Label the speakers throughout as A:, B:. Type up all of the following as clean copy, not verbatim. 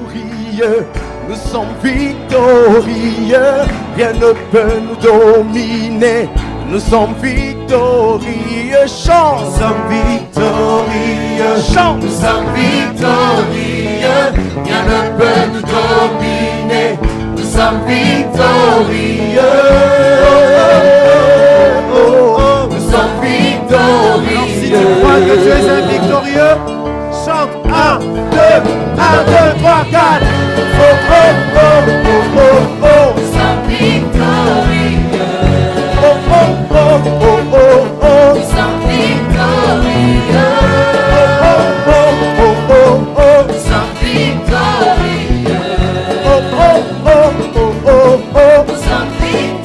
A: victorieux, nous sommes victorieux, rien ne peut nous dominer. Nous sommes victorieux, chante.
B: Nous sommes victorieux,
A: chante.
B: Nous sommes victorieux, rien ne peut nous dominer. Nous sommes victorieux. Nous sommes victorieux.
C: Alors si tu crois que tu es un victorieux, chante 1, 2, 3, 4.
B: Nous sommes victorieux. Nous sommes victorieux. Nous sommes victorieux. Nous sommes victorieux.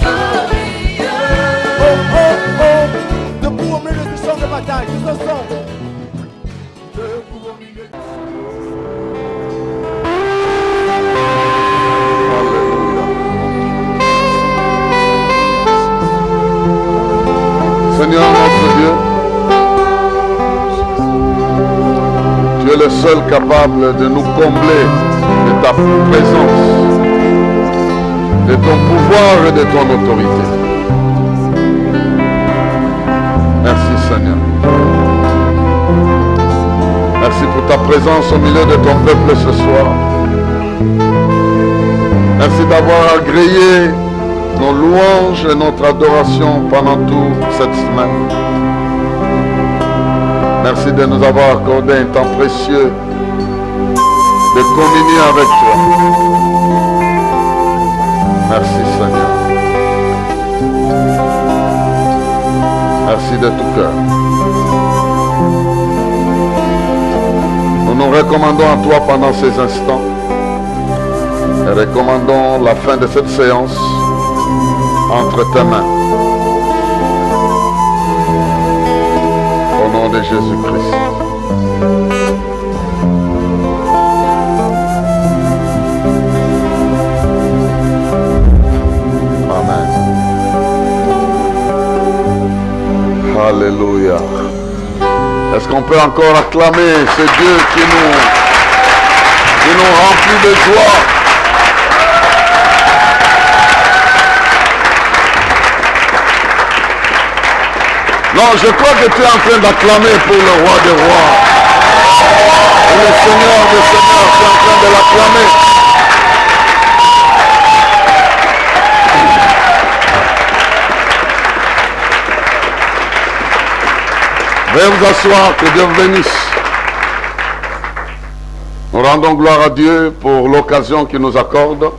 C: Debout au milieu du champ de bataille, tous ensemble.
D: Seigneur notre Dieu, tu es le seul capable de nous combler de ta présence, de ton pouvoir et de ton autorité. Merci Seigneur. Merci pour ta présence au milieu de ton peuple ce soir. Merci d'avoir agréé nos louanges et notre adoration pendant toute cette semaine. Merci de nous avoir accordé un temps précieux de communier avec toi. Merci Seigneur. Merci de tout cœur. Nous nous recommandons à toi pendant ces instants et recommandons la fin de cette séance entre tes mains. Au nom de Jésus-Christ. Amen. Alléluia. Est-ce qu'on peut encore acclamer ce Dieu qui nous remplit de joie? Non, je crois que tu es en train d'acclamer pour le roi des rois. Et le Seigneur des seigneurs, tu es en train de l'acclamer. Veuillez vous asseoir, que Dieu vous bénisse. Nous rendons gloire à Dieu pour l'occasion qu'il nous accorde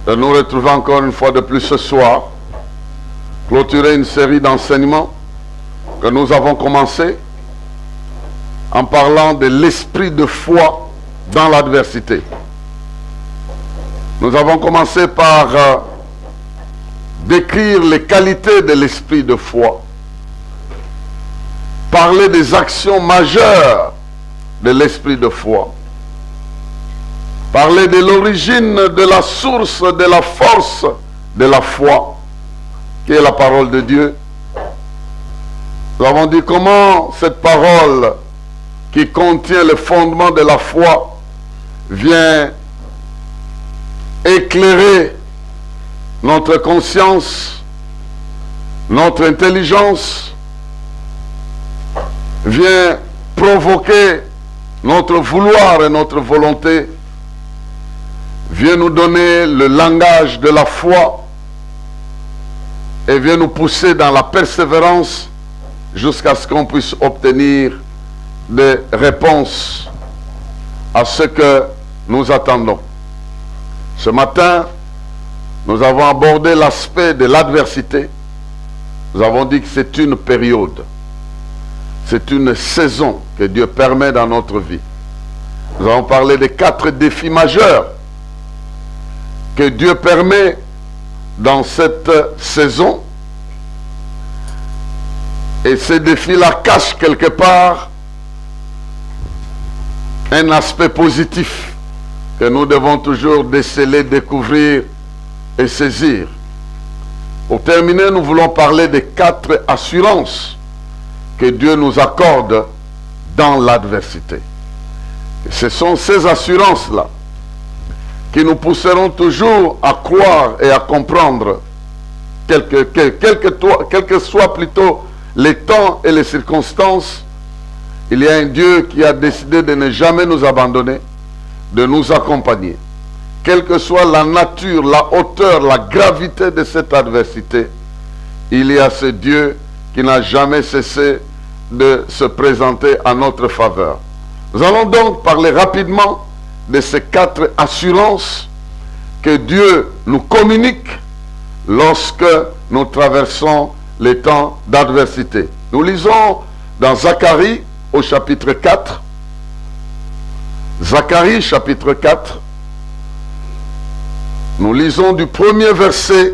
D: de nous retrouver encore une fois de plus ce soir, clôturer une série d'enseignements que nous avons commencé en parlant de l'esprit de foi dans l'adversité. Nous avons commencé par décrire les qualités de l'esprit de foi, parler des actions majeures de l'esprit de foi, parler de l'origine, de la source, de la force de la foi, qui est la parole de Dieu. Nous avons dit comment cette parole qui contient le fondement de la foi vient éclairer notre conscience, notre intelligence, vient provoquer notre vouloir et notre volonté, vient nous donner le langage de la foi et vient nous pousser dans la persévérance jusqu'à ce qu'on puisse obtenir des réponses à ce que nous attendons. Ce matin, nous avons abordé l'aspect de l'adversité. Nous avons dit que c'est une période. C'est une saison que Dieu permet dans notre vie. Nous avons parlé des 4 défis majeurs que Dieu permet dans cette saison. Et ces défis-là cachent quelque part un aspect positif que nous devons toujours déceler, découvrir et saisir. Pour terminer, nous voulons parler des 4 assurances que Dieu nous accorde dans l'adversité. Ce sont ces assurances-là qui nous pousseront toujours à croire et à comprendre, quel que soient plutôt les temps et les circonstances, il y a un Dieu qui a décidé de ne jamais nous abandonner, de nous accompagner. Quelle que soit la nature, la hauteur, la gravité de cette adversité, il y a ce Dieu qui n'a jamais cessé de se présenter en notre faveur. Nous allons donc parler rapidement de ces 4 assurances que Dieu nous communique lorsque nous traversons les temps d'adversité. Nous lisons dans Zacharie au chapitre 4. Zacharie chapitre 4. Nous lisons du premier verset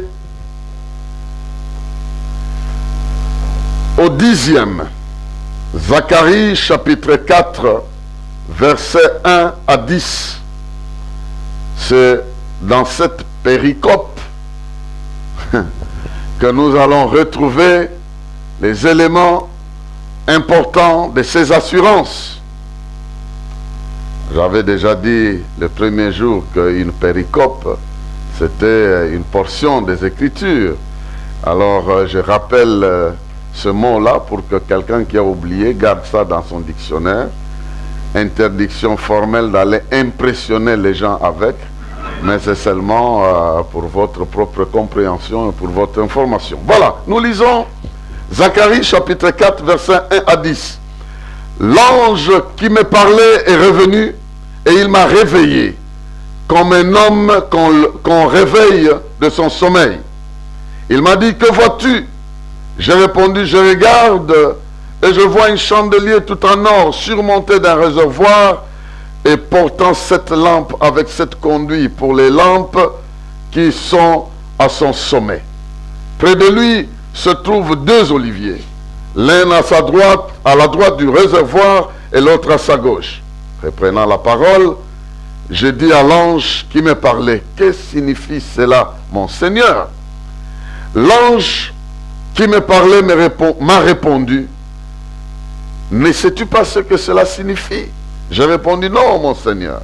D: au 10e. Zacharie chapitre 4, versets 1 à 10. C'est dans cette péricope que nous allons retrouver les éléments importants de ces assurances. J'avais déjà dit le premier jour qu'une péricope, c'était une portion des Écritures. Alors je rappelle ce mot-là pour que quelqu'un qui a oublié garde ça dans son dictionnaire. Interdiction formelle d'aller impressionner les gens avec, mais c'est seulement pour votre propre compréhension et pour votre information. Voilà, nous lisons Zacharie chapitre 4, versets 1 à 10. L'ange qui me parlait est revenu et il m'a réveillé, comme un homme qu'on réveille de son sommeil. Il m'a dit, que vois-tu? J'ai répondu, je regarde et je vois un chandelier tout en or surmonté d'un réservoir et portant 7 lampes avec 7 conduits pour les lampes qui sont à son sommet. Près de lui se trouvent 2 oliviers, l'un à sa droite, à la droite du réservoir et l'autre à sa gauche. Reprenant la parole, j'ai dit à l'ange qui me parlait, que signifie cela, mon Seigneur? L'ange qui me parlait m'a répondu, ne sais-tu pas ce que cela signifie? J'ai répondu, non, mon Seigneur.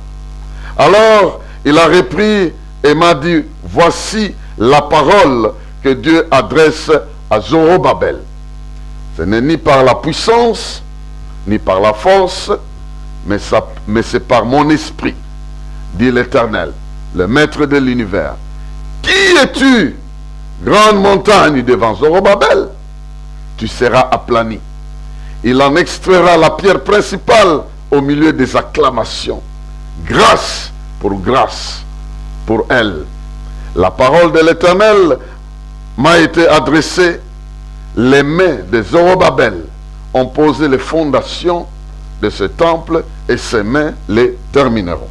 D: Alors, il a repris et m'a dit, voici la parole que Dieu adresse à Zorobabel. Ce n'est ni par la puissance, ni par la force, mais c'est par mon esprit, dit l'Éternel, le Maître de l'univers. Qui es-tu, grande montagne devant Zorobabel? Tu seras aplani. Il en extraira la pierre principale au milieu des acclamations. Grâce pour elle. La parole de l'Éternel m'a été adressée. Les mains de Zorobabel ont posé les fondations de ce temple et ses mains les termineront.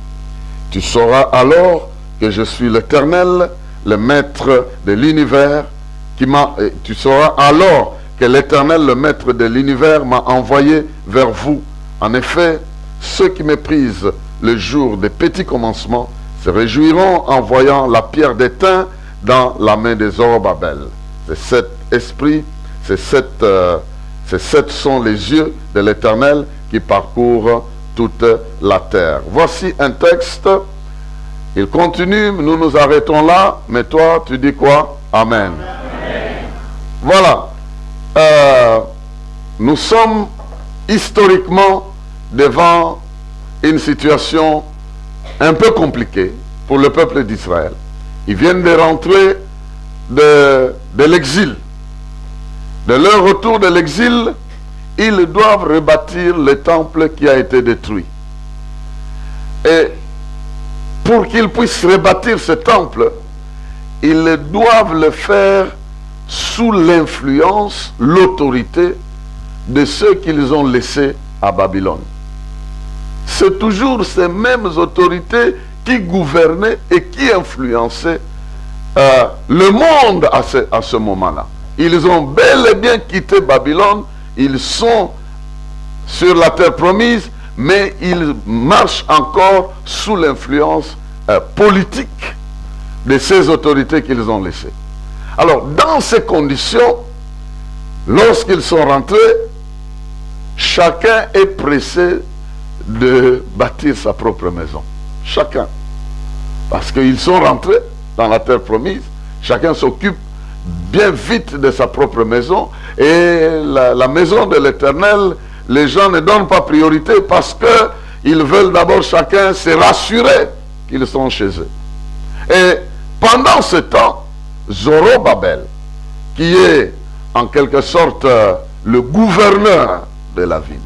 D: Tu sauras alors que je suis l'Éternel, le Maître de l'univers, tu sauras alors que l'Éternel, le Maître de l'univers, m'a envoyé vers vous. En effet, ceux qui méprisent le jour des petits commencements se réjouiront en voyant la pierre d'étain dans la main de Zorobabel. C'est cet esprit, ces 7 sont les yeux de l'Éternel qui parcourent toute la terre. Voici un texte. Il continue, nous nous arrêtons là, mais toi, tu dis quoi? Amen. Amen. Voilà. Nous sommes historiquement devant une situation un peu compliquée pour le peuple d'Israël. Ils viennent de rentrer de l'exil. De leur retour de l'exil, ils doivent rebâtir le temple qui a été détruit. Et pour qu'ils puissent rebâtir ce temple, ils doivent le faire sous l'influence, l'autorité de ceux qu'ils ont laissés à Babylone. C'est toujours ces mêmes autorités qui gouvernaient et qui influençaient le monde à ce moment-là. Ils ont bel et bien quitté Babylone, ils sont sur la terre promise, mais ils marchent encore sous l'influence politique de ces autorités qu'ils ont laissées. Alors, dans ces conditions, lorsqu'ils sont rentrés, chacun est pressé de bâtir sa propre maison. Chacun. Parce qu'ils sont rentrés dans la terre promise. Chacun s'occupe bien vite de sa propre maison. Et la maison de l'Éternel, les gens ne donnent pas priorité parce qu'ils veulent d'abord chacun se rassurer qu'ils sont chez eux. Et pendant ce temps, Zorobabel, qui est en quelque sorte le gouverneur de la ville,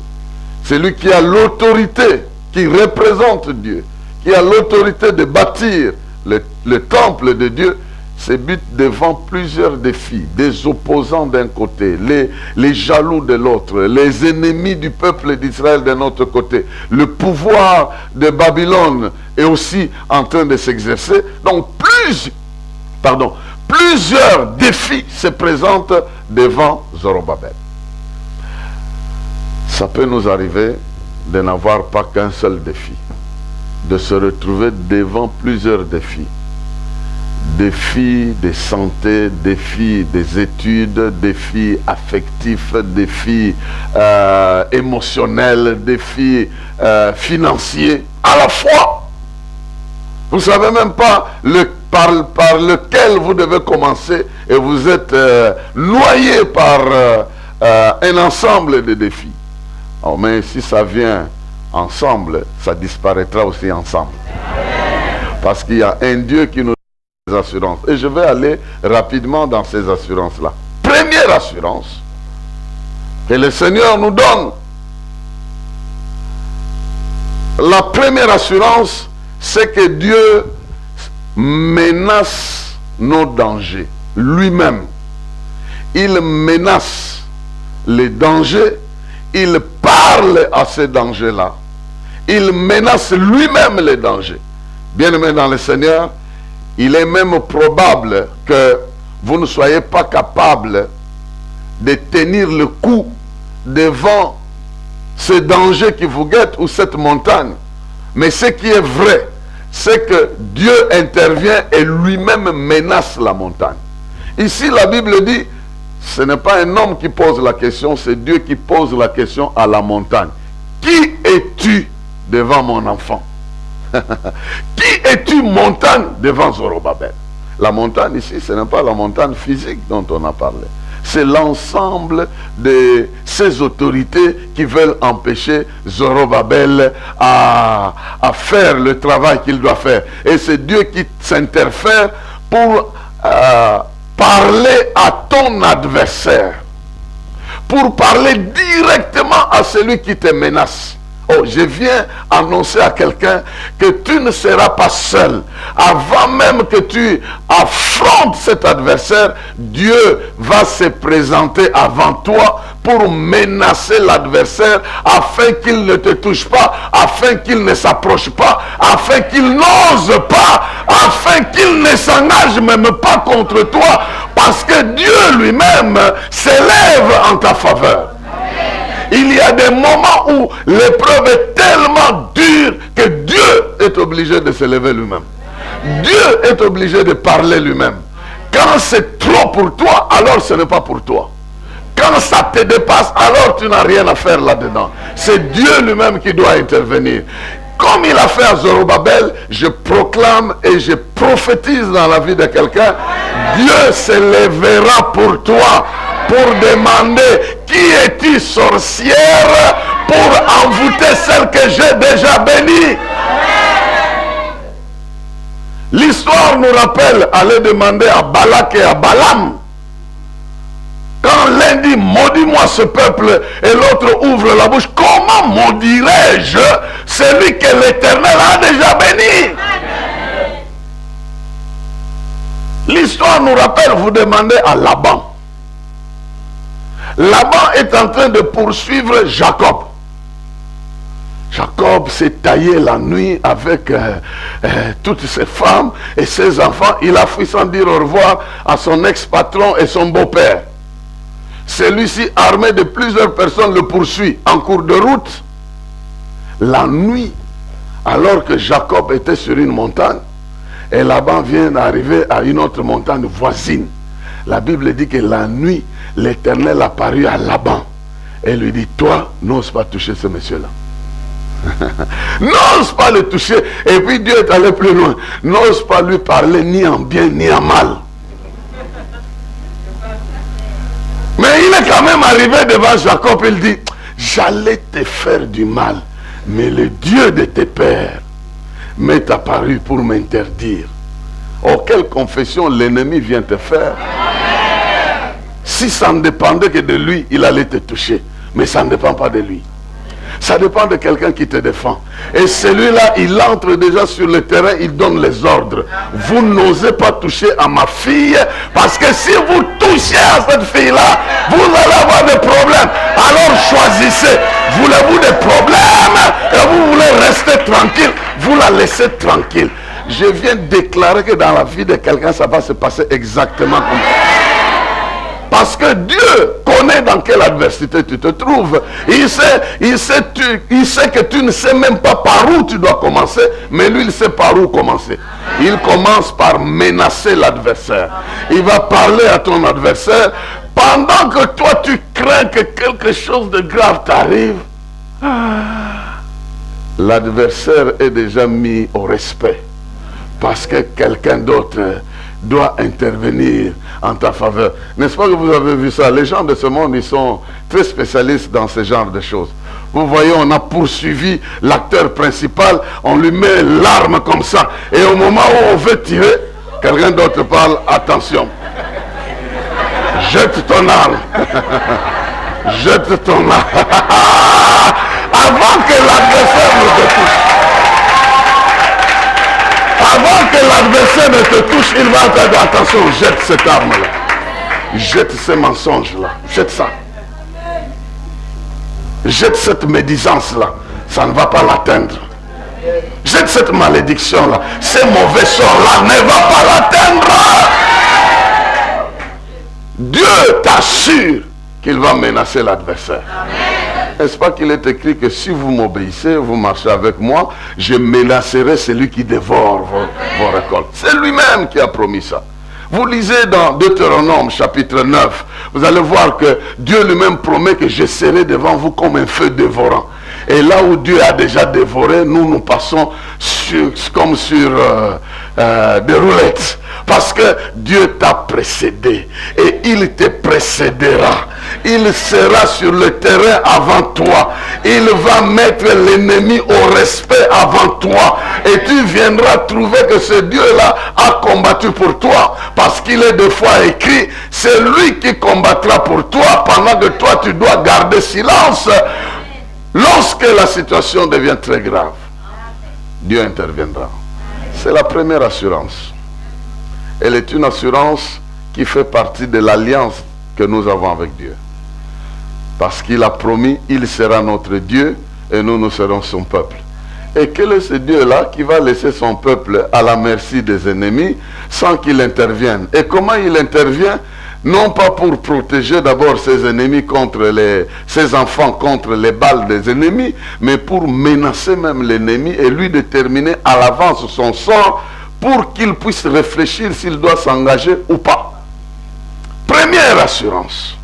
D: celui qui a l'autorité, qui représente Dieu, qui a l'autorité de bâtir le temple de Dieu, se bute devant plusieurs défis, des opposants d'un côté, les jaloux de l'autre, les ennemis du peuple d'Israël d'un autre côté. Le pouvoir de Babylone est aussi en train de s'exercer. Donc plusieurs défis se présentent devant Zorobabel. Ça peut nous arriver de n'avoir pas qu'un seul défi, de se retrouver devant plusieurs défis. Défis de santé, défis des études, défis affectifs, défis émotionnels, défis financiers, à la fois. Vous ne savez même pas par lequel vous devez commencer et vous êtes noyé par un ensemble de défis. Oh, mais si ça vient ensemble, ça disparaîtra aussi ensemble. Parce qu'il y a un Dieu qui nous donne des assurances. Et je vais aller rapidement dans ces assurances-là. Première assurance que le Seigneur nous donne. La première assurance, c'est que Dieu menace nos dangers lui-même. Il menace les dangers. Il parle à ces dangers-là. Il menace lui-même les dangers. Bien-aimés dans le Seigneur, il est même probable que vous ne soyez pas capable de tenir le coup devant ce danger qui vous guette ou cette montagne. Mais ce qui est vrai, c'est que Dieu intervient et lui-même menace la montagne. Ici, la Bible dit, ce n'est pas un homme qui pose la question, c'est Dieu qui pose la question à la montagne. Qui es-tu devant mon enfant? Qui es-tu, montagne, devant Zorobabel? La montagne ici, ce n'est pas la montagne physique dont on a parlé. C'est l'ensemble de ces autorités qui veulent empêcher Zorobabel à faire le travail qu'il doit faire. Et c'est Dieu qui s'interfère pour parler à ton adversaire, pour parler directement à celui qui te menace. Oh, je viens annoncer à quelqu'un que tu ne seras pas seul. Avant même que tu affrontes cet adversaire, Dieu va se présenter avant toi pour menacer l'adversaire afin qu'il ne te touche pas, afin qu'il ne s'approche pas, afin qu'il n'ose pas, afin qu'il ne s'engage même pas contre toi, parce que Dieu lui-même s'élève en ta faveur. Il y a des moments où l'épreuve est tellement dure que Dieu est obligé de se lever lui-même. Dieu est obligé de parler lui-même. Quand c'est trop pour toi, alors ce n'est pas pour toi. Quand ça te dépasse, alors tu n'as rien à faire là-dedans. C'est Dieu lui-même qui doit intervenir. Comme il a fait à Zorobabel, je proclame et je prophétise dans la vie de quelqu'un, Dieu se lèvera pour toi, pour demander qui es-tu, sorcière, pour envoûter celle que j'ai déjà bénie. L'histoire nous rappelle, allez demander à Balak et à Balaam. Quand l'un dit maudis-moi ce peuple et l'autre ouvre la bouche, comment maudirais-je celui que l'Éternel a déjà béni? L'histoire nous rappelle, vous demandez à Laban. Laban est en train de poursuivre Jacob. Jacob s'est taillé la nuit avec toutes ses femmes et ses enfants. Il a fui sans dire au revoir à son ex-patron et son beau-père. Celui-ci, armé de plusieurs personnes, le poursuit en cours de route. La nuit, alors que Jacob était sur une montagne, et Laban vient d'arriver à une autre montagne voisine. La Bible dit que la nuit, l'Éternel apparut à Laban et lui dit, toi, n'ose pas toucher ce monsieur-là. N'ose pas le toucher. Et puis Dieu est allé plus loin. N'ose pas lui parler ni en bien ni en mal. Mais il est quand même arrivé devant Jacob. Il dit, j'allais te faire du mal, mais le Dieu de tes pères m'est apparu pour m'interdire. Oh, quelle confession l'ennemi vient te faire. Si ça ne dépendait que de lui, il allait te toucher. Mais ça ne dépend pas de lui. Ça dépend de quelqu'un qui te défend. Et celui-là, il entre déjà sur le terrain, il donne les ordres. Vous n'osez pas toucher à ma fille, parce que si vous touchez à cette fille-là, vous allez avoir des problèmes. Alors choisissez. Voulez-vous des problèmes et vous voulez rester tranquille, vous la laissez tranquille. Je viens déclarer que dans la vie de quelqu'un, ça va se passer exactement comme ça. Parce que Dieu connaît dans quelle adversité tu te trouves. Il sait que tu ne sais même pas par où tu dois commencer, mais lui, il sait par où commencer. Il commence par menacer l'adversaire. Il va parler à ton adversaire pendant que toi, tu crains que quelque chose de grave t'arrive. L'adversaire est déjà mis au respect parce que quelqu'un d'autre doit intervenir en ta faveur. N'est-ce pas que vous avez vu ça? Les gens de ce monde, ils sont très spécialistes dans ce genre de choses. Vous voyez, on a poursuivi l'acteur principal, on lui met l'arme comme ça. Et au moment où on veut tirer, quelqu'un d'autre parle, attention. Jette ton arme. Jette ton arme. Avant que l'adversaire ne te touche. Avant que l'adversaire ne te touche, il va te dire, attention, jette cette arme-là. Jette ces mensonges-là. Jette ça. Jette cette médisance-là. Ça ne va pas l'atteindre. Jette cette malédiction-là. Ces mauvais sorts-là ne va pas l'atteindre. Dieu t'assure qu'il va menacer l'adversaire. N'est-ce pas qu'il est écrit que si vous m'obéissez, vous marchez avec moi, je menacerai celui qui dévore vos récoltes. C'est lui-même qui a promis ça. Vous lisez dans Deutéronome chapitre 9, vous allez voir que Dieu lui-même promet que je serai devant vous comme un feu dévorant. Et là où Dieu a déjà dévoré, nous passons comme sur des roulettes. Parce que Dieu t'a précédé et il te précédera. Il sera sur le terrain avant toi. Il va mettre l'ennemi au respect avant toi. Et tu viendras trouver que ce Dieu-là a combattu pour toi. Parce qu'il est des fois écrit, c'est lui qui combattra pour toi pendant que toi tu dois garder silence. Lorsque la situation devient très grave, Dieu interviendra. C'est la première assurance. Elle est une assurance qui fait partie de l'alliance que nous avons avec Dieu. Parce qu'il a promis, il sera notre Dieu et nous serons son peuple. Et quel est ce Dieu-là qui va laisser son peuple à la merci des ennemis sans qu'il intervienne? Et comment il intervient? Non pas pour protéger d'abord ses ennemis contre ses enfants contre les balles des ennemis, mais pour menacer même l'ennemi et lui déterminer à l'avance son sort pour qu'il puisse réfléchir s'il doit s'engager ou pas. Première assurance.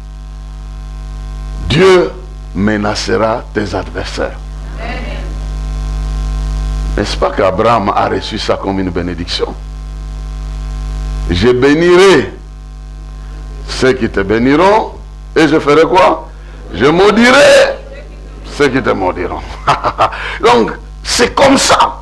D: Dieu menacera tes adversaires. N'est-ce pas qu'Abraham a reçu ça comme une bénédiction? Je bénirai ceux qui te béniront, et je ferai quoi? Je maudirai ceux qui te maudiront. Donc, c'est comme ça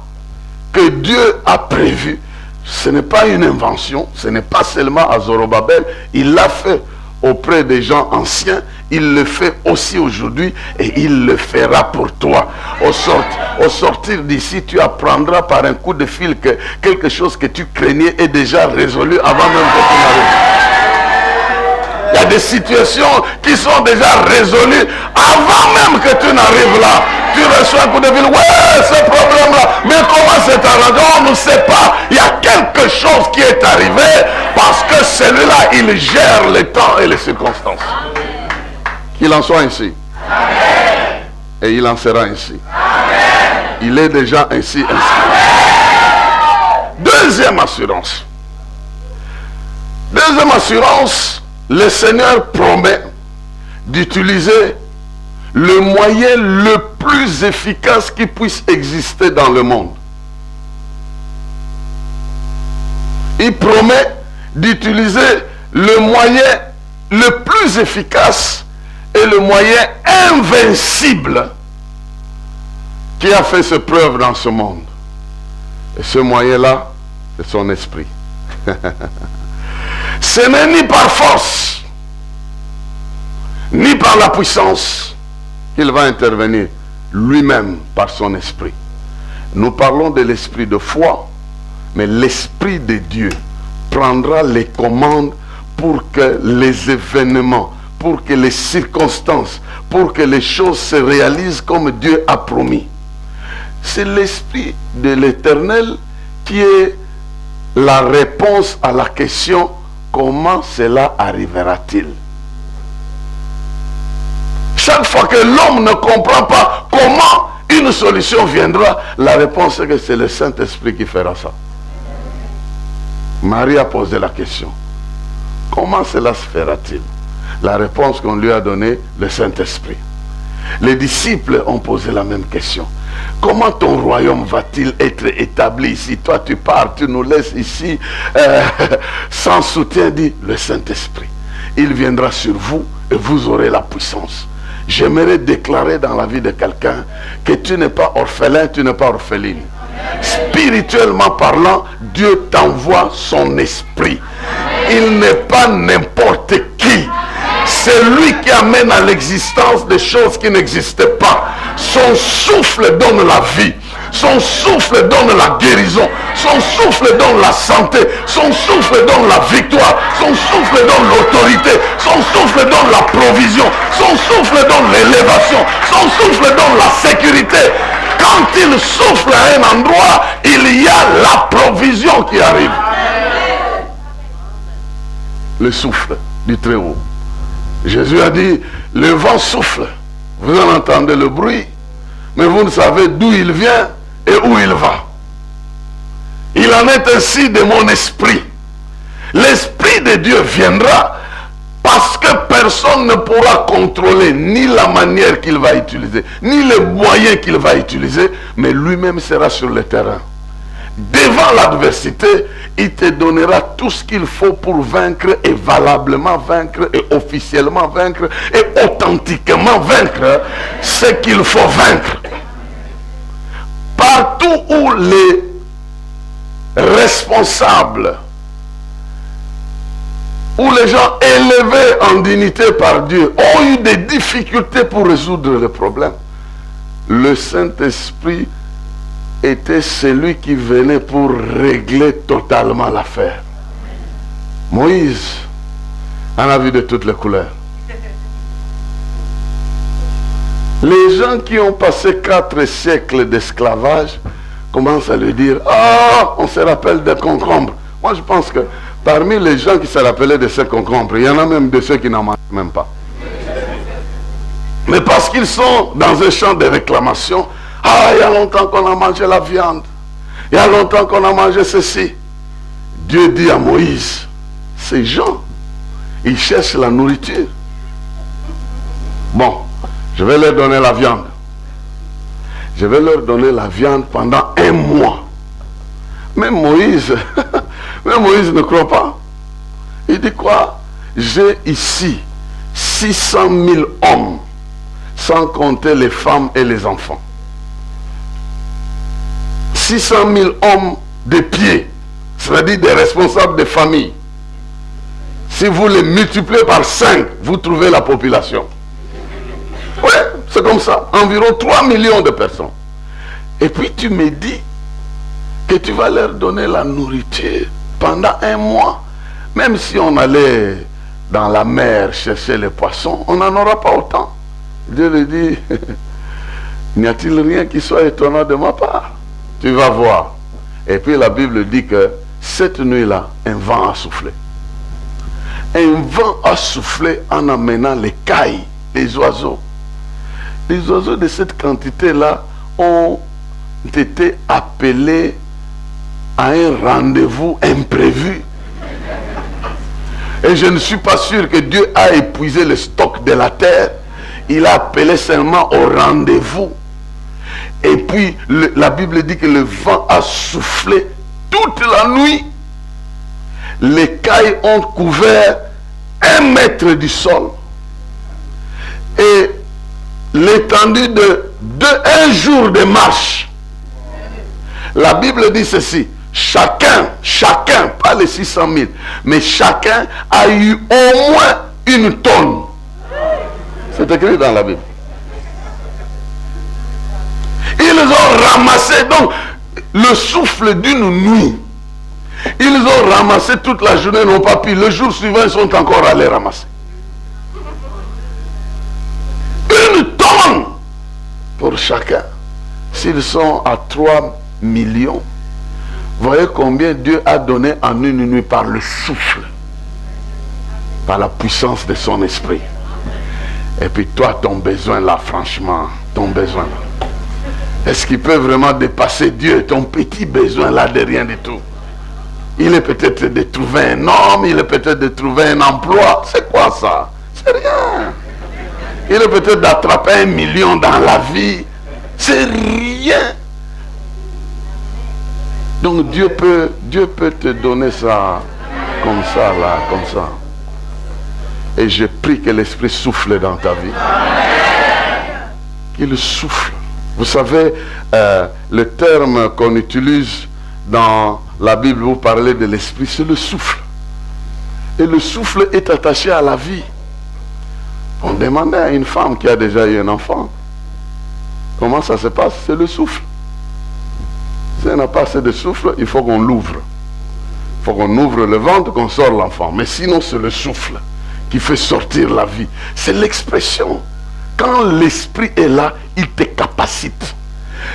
D: que Dieu a prévu. Ce n'est pas une invention, ce n'est pas seulement à Zorobabel, il l'a fait auprès des gens anciens, il le fait aussi aujourd'hui et il le fera pour toi. Au sortir d'ici, tu apprendras par un coup de fil que quelque chose que tu craignais est déjà résolu avant même que tu n'arrives. Il y a des situations qui sont déjà résolues avant même que tu n'arrives là. Tu reçois un coup de fil, ouais, ce problème-là, mais comment c'est arrangé? On ne sait pas. Il y a quelque chose qui est arrivé parce que celui-là, il gère le temps et les circonstances. Qu'il en soit ainsi. Amen. Et il en sera ainsi. Amen. Il est déjà ainsi. Deuxième assurance. Deuxième assurance, le Seigneur promet d'utiliser le moyen le plus efficace qui puisse exister dans le monde. Il promet d'utiliser le moyen le plus efficace et le moyen invincible qui a fait ses preuves dans ce monde. Et ce moyen-là, c'est son esprit. Ce n'est ni par force, ni par la puissance qu'il va intervenir lui-même par son esprit. Nous parlons de l'esprit de foi, mais l'esprit de Dieu prendra les commandes pour que les événements, pour que les circonstances, pour que les choses se réalisent comme Dieu a promis. C'est l'esprit de l'Éternel qui est la réponse à la question comment cela arrivera-t-il? Chaque fois que l'homme ne comprend pas comment une solution viendra, la réponse est que c'est le Saint-Esprit qui fera ça. Marie a posé la question. Comment cela se fera-t-il? La réponse qu'on lui a donnée, le Saint-Esprit. Les disciples ont posé la même question. Comment ton royaume va-t-il être établi ici? Toi tu pars, tu nous laisses ici sans soutien, dit le Saint-Esprit. Il viendra sur vous et vous aurez la puissance. J'aimerais déclarer dans la vie de quelqu'un que tu n'es pas orphelin, tu n'es pas orpheline. Spirituellement parlant, Dieu t'envoie son esprit. Il n'est pas n'importe qui. C'est lui qui amène à l'existence des choses qui n'existaient pas. Son souffle donne la vie. Son souffle donne la guérison. Son souffle donne la santé. Son souffle donne la victoire. Son souffle donne l'autorité. Son souffle donne la provision. Son souffle donne l'élévation. Son souffle donne la sécurité. Quand il souffle à un endroit, il y a la provision qui arrive. Le souffle du Très-Haut. Jésus a dit, le vent souffle. Vous en entendez le bruit, mais vous ne savez d'où il vient et où il va. Il en est ainsi de mon esprit. L'esprit de Dieu viendra parce que personne ne pourra contrôler ni la manière qu'il va utiliser, ni les moyens qu'il va utiliser, mais lui-même sera sur le terrain. Devant l'adversité, il te donnera tout ce qu'il faut pour vaincre et valablement vaincre et officiellement vaincre et authentiquement vaincre ce qu'il faut vaincre. Partout où les responsables, où les gens élevés en dignité par Dieu ont eu des difficultés pour résoudre le problème, le Saint-Esprit était celui qui venait pour régler totalement l'affaire. Moïse en a vu de toutes les couleurs. Les gens qui ont passé 4 siècles d'esclavage commencent à lui dire, ah, on se rappelle des concombres. Moi je pense que parmi les gens qui se rappelaient de ces concombres, il y en a même de ceux qui n'en mangent même pas. Mais parce qu'ils sont dans un champ de réclamation, ah, il y a longtemps qu'on a mangé la viande. Il y a longtemps qu'on a mangé ceci. Dieu dit à Moïse, ces gens, ils cherchent la nourriture. Bon, je vais leur donner la viande. Je vais leur donner la viande pendant 1 mois. Mais Moïse, ne croit pas. Il dit quoi? J'ai ici 600 000 hommes, sans compter les femmes et les enfants. 600 000 hommes de pied, c'est-à-dire des responsables de famille. Si vous les multipliez par 5, vous trouvez la population. Oui, c'est comme ça. Environ 3 millions de personnes. Et puis tu me dis que tu vas leur donner la nourriture pendant 1 mois. Même si on allait dans la mer chercher les poissons, on n'en aura pas autant. Dieu lui dit, n'y a-t-il rien qui soit étonnant de ma part? Tu vas voir. Et puis la Bible dit que cette nuit-là, un vent a soufflé. Un vent a soufflé en amenant les cailles, les oiseaux. Les oiseaux de cette quantité-là ont été appelés à un rendez-vous imprévu. Et je ne suis pas sûr que Dieu a épuisé le stock de la terre. il a appelé seulement au rendez-vous. Et puis la Bible dit que le vent a soufflé toute la nuit. Les cailles ont couvert 1 mètre du sol. Et l'étendue de 1 jour de marche. La Bible dit ceci. Chacun, pas les 600 000, mais chacun a eu au moins 1 tonne. C'est écrit dans la Bible. Ils ont ramassé donc le souffle d'une nuit. Ils ont ramassé toute la journée, n'ont pas pu. Le jour suivant, ils sont encore allés ramasser. 1 tonne pour chacun. S'ils sont à 3 millions, voyez combien Dieu a donné en une nuit par le souffle, par la puissance de son esprit. Et puis toi, ton besoin là, franchement, ton besoin là, est-ce qu'il peut vraiment dépasser Dieu, ton petit besoin là de rien du tout? Il est peut-être de trouver un homme, il est peut-être de trouver un emploi. C'est quoi ça? C'est rien. Il est peut-être d'attraper 1 million dans la vie. C'est rien. Donc Dieu peut te donner ça comme ça, là, comme ça. Et je prie que l'Esprit souffle dans ta vie. Il souffle. Vous savez, le terme qu'on utilise dans la Bible, vous parlez de l'Esprit, c'est le souffle. Et le souffle est attaché à la vie. On demandait à une femme qui a déjà eu un enfant, comment ça se passe? C'est le souffle. Si on n'a pas assez de souffle, il faut qu'on l'ouvre. Il faut qu'on ouvre le ventre, qu'on sort l'enfant. Mais sinon, c'est le souffle qui fait sortir la vie. C'est l'expression. Quand l'Esprit est là, il te capacite.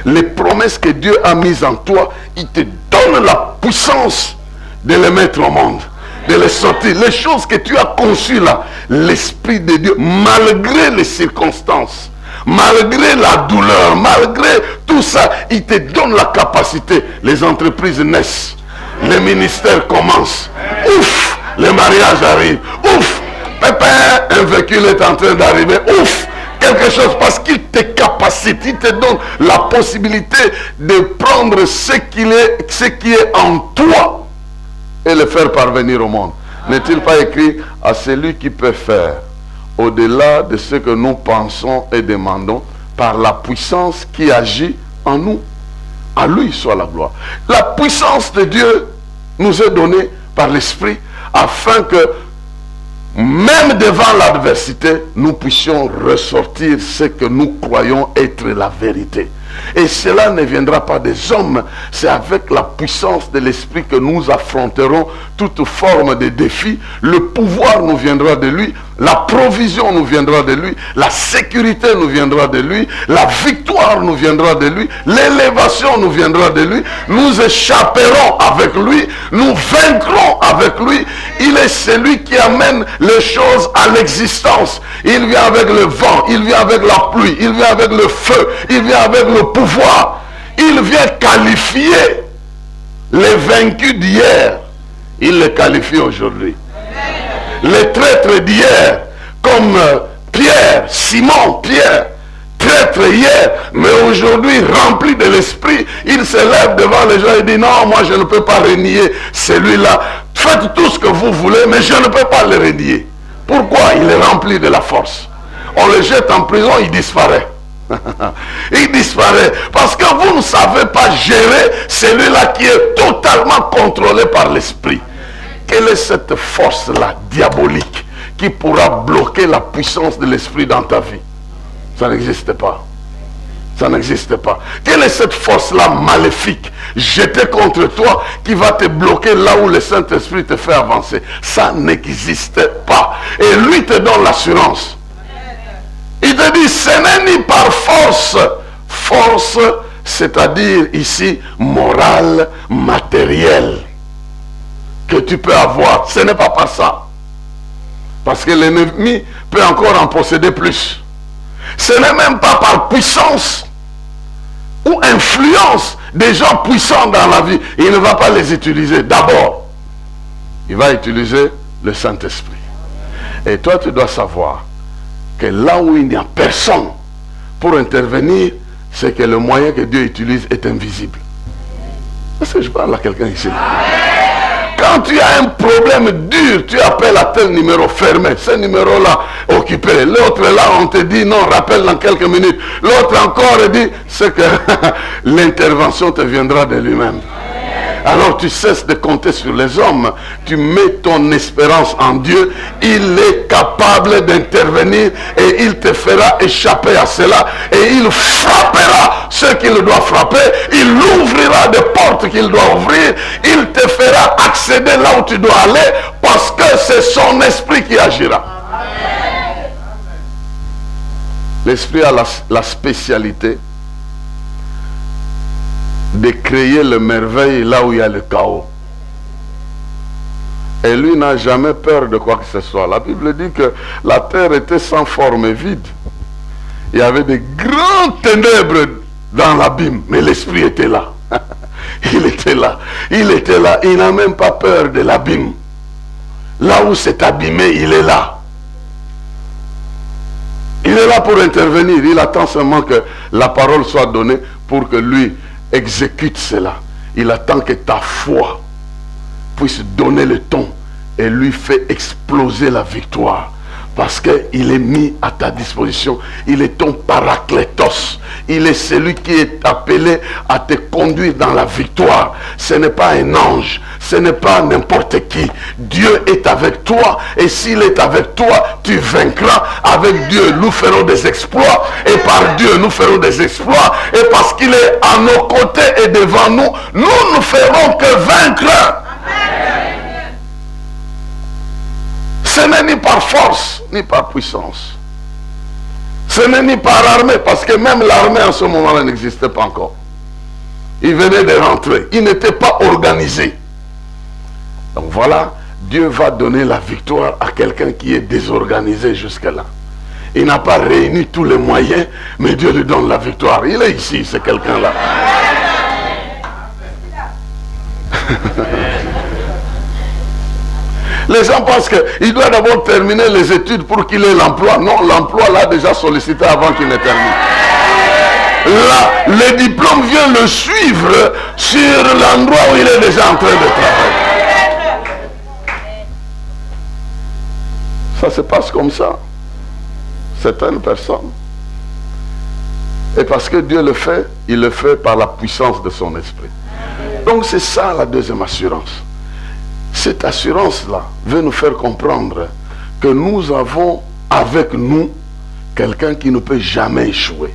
D: Les promesses que Dieu a mises en toi, il te donne la puissance de les mettre au monde, de les sortir. Les choses que tu as conçues là, l'Esprit de Dieu, malgré les circonstances, malgré la douleur, malgré tout ça, il te donne la capacité. Les entreprises naissent, les ministères commencent. Ouf, le mariage arrive. Ouf, pépin, un véhicule est en train d'arriver. Ouf, quelque chose, parce qu'il te capacite, il te donne la possibilité de prendre ce qui est en toi et le faire parvenir au monde. N'est-il pas écrit à celui qui peut faire au-delà de ce que nous pensons et demandons par la puissance qui agit en nous? À lui soit la gloire. La puissance de Dieu nous est donnée par l'Esprit afin que même devant l'adversité, nous puissions ressortir ce que nous croyons être la vérité. Et cela ne viendra pas des hommes, c'est avec la puissance de l'Esprit que nous affronterons toute forme de défi. Le pouvoir nous viendra de lui, la provision nous viendra de lui, la sécurité nous viendra de lui, la victoire nous viendra de lui, l'élévation nous viendra de lui. Nous échapperons avec lui, nous vaincrons avec lui. Il est celui qui amène les choses à l'existence. Il vient avec le vent, il vient avec la pluie, il vient avec le feu, il vient avec le pouvoir. Il vient qualifier les vaincus d'hier. Il les qualifie aujourd'hui. Les traîtres d'hier, comme Pierre, Simon, Pierre, traître hier, mais aujourd'hui rempli de l'esprit, il se lève devant les gens et dit non, moi je ne peux pas renier celui-là. Faites tout ce que vous voulez, mais je ne peux pas le renier. Pourquoi? Il est rempli de la force. On le jette en prison, il disparaît. Il disparaît parce que vous ne savez pas gérer celui-là qui est totalement contrôlé par l'esprit. Quelle est cette force-là diabolique qui pourra bloquer la puissance de l'esprit dans ta vie? Ça n'existe pas. Ça n'existe pas. Quelle est cette force-là maléfique jetée contre toi qui va te bloquer là où le Saint-Esprit te fait avancer? Ça n'existe pas. Et lui te donne l'assurance. Il te dit, ce n'est ni par force. Force, c'est-à-dire ici, morale, matérielle, que tu peux avoir. Ce n'est pas par ça. Parce que l'ennemi peut encore en posséder plus. Ce n'est même pas par puissance ou influence des gens puissants dans la vie. Il ne va pas les utiliser. D'abord, il va utiliser le Saint-Esprit. Et toi, tu dois savoir que là où il n'y a personne pour intervenir, c'est que le moyen que Dieu utilise est invisible. Est-ce que je parle à quelqu'un ici? Quand tu as un problème dur, tu appelles à tel numéro fermé, ce numéro-là occupé. L'autre là, on te dit non, rappelle dans quelques minutes. L'autre encore dit, c'est que l'intervention te viendra de lui-même. Alors tu cesses de compter sur les hommes, tu mets ton espérance en Dieu, il est capable d'intervenir et il te fera échapper à cela et il frappera ce qu'il doit frapper, il ouvrira des portes qu'il doit ouvrir, il te fera accéder là où tu dois aller parce que c'est son esprit qui agira. L'esprit a la spécialité de créer le merveille là où il y a le chaos. Et lui n'a jamais peur de quoi que ce soit. La Bible dit que la terre était sans forme et vide. Il y avait des grandes ténèbres dans l'abîme, mais l'esprit était là. Il était là. Il était là. Il n'a même pas peur de l'abîme. Là où c'est abîmé, il est là. Il est là pour intervenir. Il attend seulement que la parole soit donnée pour que lui exécute cela. Il attend que ta foi puisse donner le ton et lui fait exploser la victoire. Parce qu'il est mis à ta disposition. Il est ton paraclétos. Il est celui qui est appelé à te conduire dans la victoire. Ce n'est pas un ange. Ce n'est pas n'importe qui. Dieu est avec toi. Et s'il est avec toi, tu vaincras. Avec Dieu, nous ferons des exploits. Et par Dieu, nous ferons des exploits. Et parce qu'il est à nos côtés et devant nous, nous ne ferons que vaincre. Ce n'est ni par force, ni par puissance. Ce n'est ni par armée, parce que même l'armée en ce moment-là n'existait pas encore. Il venait de rentrer. Il n'était pas organisé. Donc voilà, Dieu va donner la victoire à quelqu'un qui est désorganisé jusque-là. Il n'a pas réuni tous les moyens, mais Dieu lui donne la victoire. Il est ici, c'est quelqu'un-là. Les gens pensent qu'il doit d'abord terminer les études pour qu'il ait l'emploi. Non, l'emploi l'a déjà sollicité avant qu'il ne termine. Là, le diplôme vient le suivre sur l'endroit où il est déjà en train de travailler. Ça se passe comme ça. Certaines personnes. Et parce que Dieu le fait, il le fait par la puissance de son esprit. Donc c'est ça la deuxième assurance. Cette assurance-là veut nous faire comprendre que nous avons avec nous quelqu'un qui ne peut jamais échouer.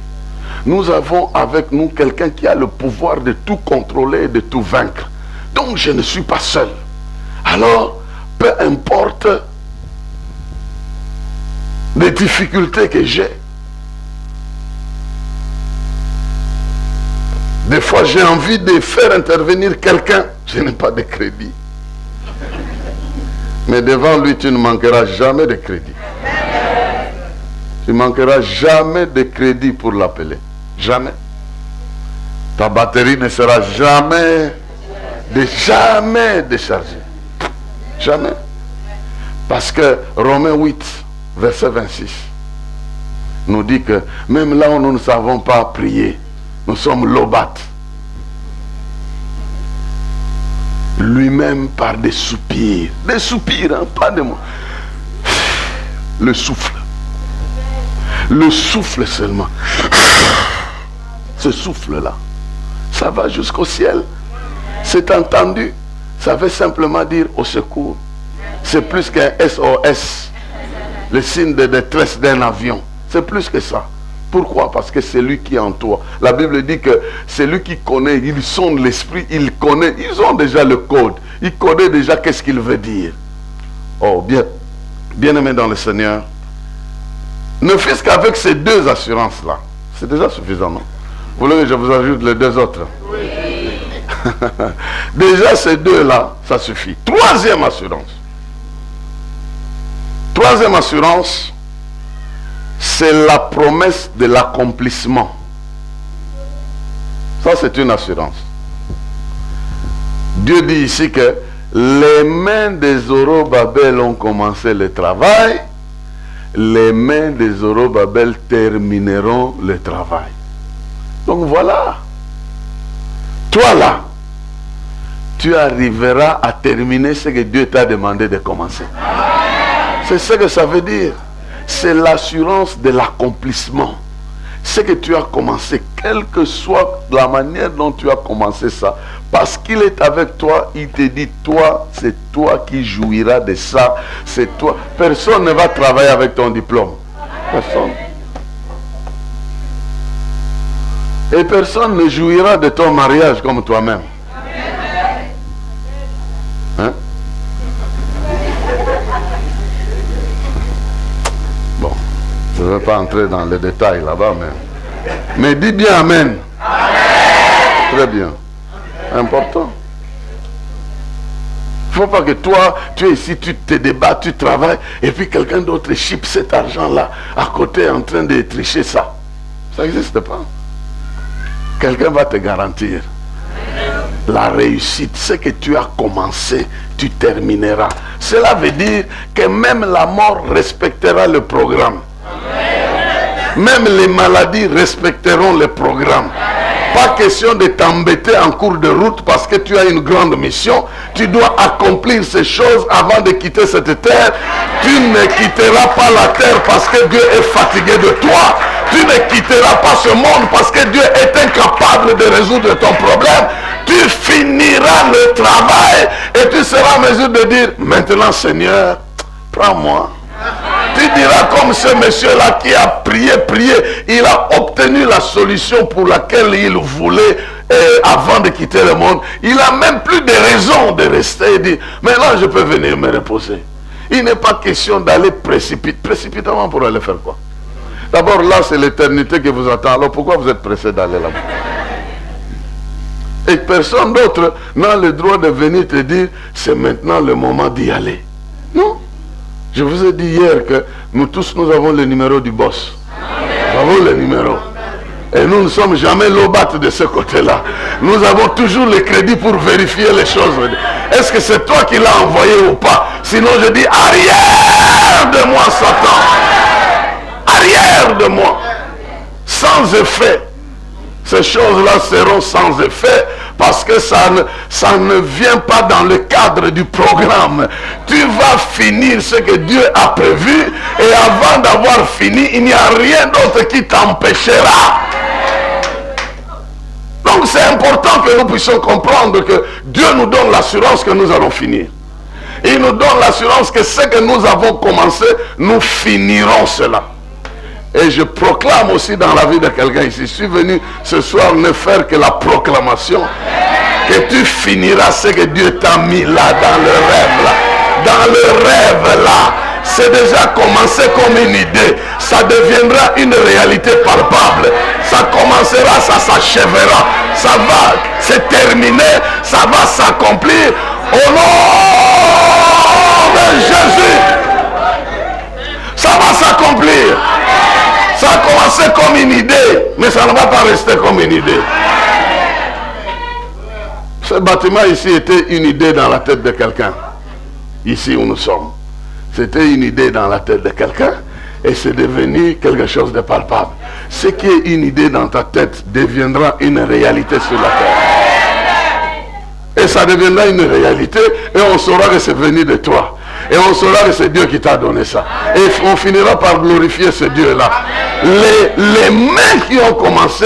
D: Nous avons avec nous quelqu'un qui a le pouvoir de tout contrôler et de tout vaincre. Donc je ne suis pas seul. Alors, peu importe les difficultés que j'ai, des fois j'ai envie de faire intervenir quelqu'un, je n'ai pas de crédit. Mais devant lui, tu ne manqueras jamais de crédit. Tu ne manqueras jamais de crédit pour l'appeler. Jamais. Ta batterie ne sera jamais déchargée. Jamais. Parce que Romains 8, verset 26, nous dit que même là où nous ne savons pas prier, nous sommes lobates. Lui-même par des soupirs, hein, pas de mots. Le souffle seulement. Ce souffle-là, ça va jusqu'au ciel. C'est entendu. Ça veut simplement dire au secours. C'est plus qu'un SOS, le signe de détresse d'un avion. C'est plus que ça. Pourquoi? Parce que c'est lui qui est en toi. La Bible dit que c'est lui qui connaît, il sonde l'esprit, il connaît, ils ont déjà le code. Il connaît déjà qu'est-ce qu'il veut dire. Oh, bien aimé dans le Seigneur, ne fût-ce qu'avec ces deux assurances-là, c'est déjà suffisant, non? Vous voulez que je vous ajoute les deux autres? Oui. Déjà ces deux-là, ça suffit. Troisième assurance. Troisième assurance, c'est la promesse de l'accomplissement. Ça, c'est une assurance. Dieu dit ici que les mains des Zorobabel ont commencé le travail. les mains de Zorobabel termineront le travail. Donc voilà. Toi là, tu arriveras à terminer ce que Dieu t'a demandé de commencer. C'est ce que ça veut dire. C'est l'assurance de l'accomplissement. Ce que tu as commencé, quelle que soit la manière dont tu as commencé ça, parce qu'il est avec toi, il te dit, toi, c'est toi qui jouiras de ça, c'est toi. Personne ne va travailler avec ton diplôme. Personne. Et personne ne jouira de ton mariage comme toi-même. Hein? Bon, je ne vais pas entrer dans les détails là-bas, mais dis bien Amen. Amen. Très bien. Important. Il ne faut pas que toi, tu es ici, tu te débats, tu travailles, et puis quelqu'un d'autre chipe cet argent-là à côté en train de tricher ça. Ça n'existe pas. Quelqu'un va te garantir la réussite. Ce que tu as commencé, tu termineras. Cela veut dire que même la mort respectera le programme. Même les maladies respecteront le programme. Pas question de t'embêter en cours de route parce que tu as une grande mission. Tu dois accomplir ces choses avant de quitter cette terre. Tu ne quitteras pas la terre parce que Dieu est fatigué de toi. Tu ne quitteras pas ce monde parce que Dieu est incapable de résoudre ton problème. Tu finiras le travail et tu seras en mesure de dire, maintenant Seigneur, prends-moi. Tu diras comme ce monsieur-là qui a prié, il a obtenu la solution pour laquelle il voulait avant de quitter le monde. Il n'a même plus de raison de rester et dire, maintenant je peux venir me reposer. Il n'est pas question d'aller précipitamment pour aller faire quoi? D'abord là c'est l'éternité qui vous attend. Alors pourquoi vous êtes pressé d'aller là-bas? Et personne d'autre n'a le droit de venir te dire, c'est maintenant le moment d'y aller. Non. Je vous ai dit hier que nous tous, nous avons le numéro du boss. Nous avons le numéro. Et nous ne sommes jamais lobates de ce côté-là. Nous avons toujours le crédit pour vérifier les choses. Est-ce que c'est toi qui l'as envoyé ou pas? Sinon je dis, arrière de moi Satan. Arrière de moi. Sans effet. Ces choses-là seront sans effet parce que ça ne vient pas dans le cadre du programme. Tu vas finir ce que Dieu a prévu et avant d'avoir fini, il n'y a rien d'autre qui t'empêchera. Donc c'est important que nous puissions comprendre que Dieu nous donne l'assurance que nous allons finir. Il nous donne l'assurance que ce que nous avons commencé, nous finirons cela. Et je proclame aussi dans la vie de quelqu'un ici. Je suis venu ce soir ne faire que la proclamation que tu finiras ce que Dieu t'a mis là, dans le rêve là. Dans le rêve là. C'est déjà commencé comme une idée. Ça deviendra une réalité palpable. Ça commencera, ça s'achèvera. Ça va se terminer, ça va s'accomplir. Au nom de Jésus. Ça va s'accomplir. Ça a commencé comme une idée, mais ça ne va pas rester comme une idée. Ce bâtiment ici était une idée dans la tête de quelqu'un. Ici où nous sommes. C'était une idée dans la tête de quelqu'un et c'est devenu quelque chose de palpable. Ce qui est une idée dans ta tête deviendra une réalité sur la terre. Et ça deviendra une réalité et on saura que c'est venu de toi. Et on saura que c'est Dieu qui t'a donné ça. Et on finira par glorifier ce Dieu-là. Les mains qui ont commencé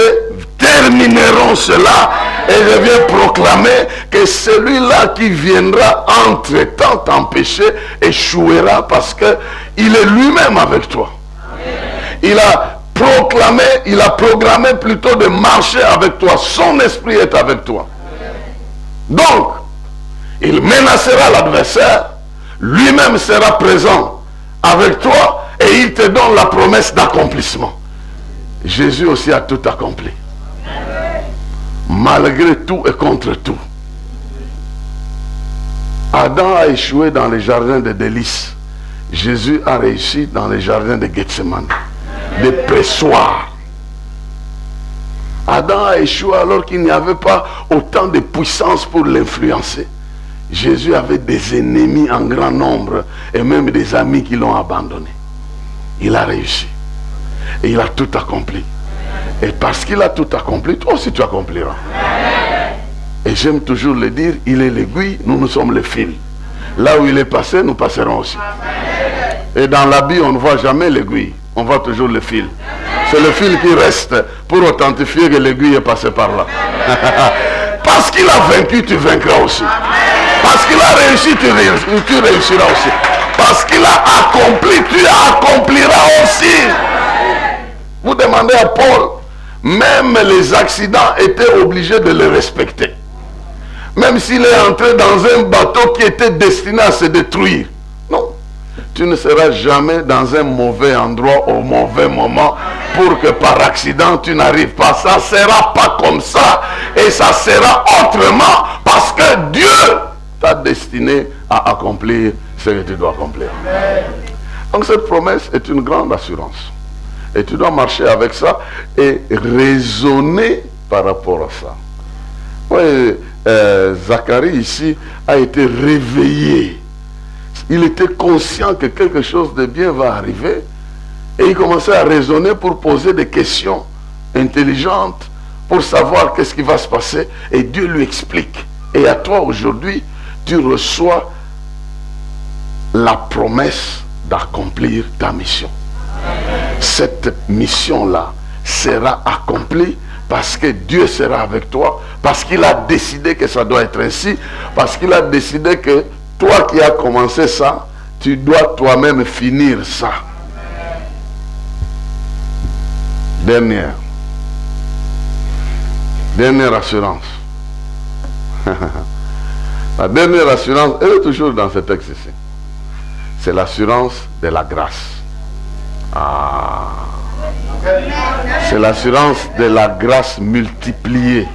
D: termineront cela. Et je viens proclamer que celui-là qui viendra entre-temps t'empêcher échouera parce qu'il est lui-même avec toi. Il a proclamé, il a programmé plutôt de marcher avec toi. Son esprit est avec toi. Donc, il menacera l'adversaire. Lui-même sera présent avec toi et il te donne la promesse d'accomplissement. Jésus aussi a tout accompli. Malgré tout et contre tout. Adam a échoué dans les jardins de délices. Jésus a réussi dans les jardins de Gethsemane. Des pressoirs. Adam a échoué alors qu'il n'y avait pas autant de puissance pour l'influencer. Jésus avait des ennemis en grand nombre et même des amis qui l'ont abandonné. il a réussi. Et il a tout accompli. Et parce qu'il a tout accompli, toi aussi tu accompliras. Et j'aime toujours le dire, il est l'aiguille, nous sommes le fil. Là où il est passé, nous passerons aussi. Et dans l'habit, on ne voit jamais l'aiguille, on voit toujours le fil. C'est le fil qui reste pour authentifier que l'aiguille est passée par là. Parce qu'il a vaincu, tu vaincras aussi. Parce qu'il a réussi, tu réussiras aussi. Parce qu'il a accompli, tu accompliras aussi. Vous demandez à Paul, même les accidents étaient obligés de les respecter. Même s'il est entré dans un bateau qui était destiné à se détruire. Non. Tu ne seras jamais dans un mauvais endroit au mauvais moment pour que par accident tu n'arrives pas. Ça ne sera pas comme ça. Et ça sera autrement parce que Dieu t'a destiné à accomplir ce que tu dois accomplir. Donc cette promesse est une grande assurance. Et tu dois marcher avec ça et raisonner par rapport à ça. Oui, Zacharie ici a été réveillé. Il était conscient que quelque chose de bien va arriver. Et il commençait à raisonner pour poser des questions intelligentes, pour savoir qu'est-ce qui va se passer. Et Dieu lui explique. Et à toi aujourd'hui, tu reçois la promesse d'accomplir ta mission. Cette mission-là sera accomplie parce que Dieu sera avec toi, parce qu'il a décidé que ça doit être ainsi, parce qu'il a décidé que toi qui as commencé ça, tu dois toi-même finir ça. Dernière assurance. La dernière assurance, elle est toujours dans ce texte ici. C'est l'assurance de la grâce. C'est l'assurance de la grâce multipliée.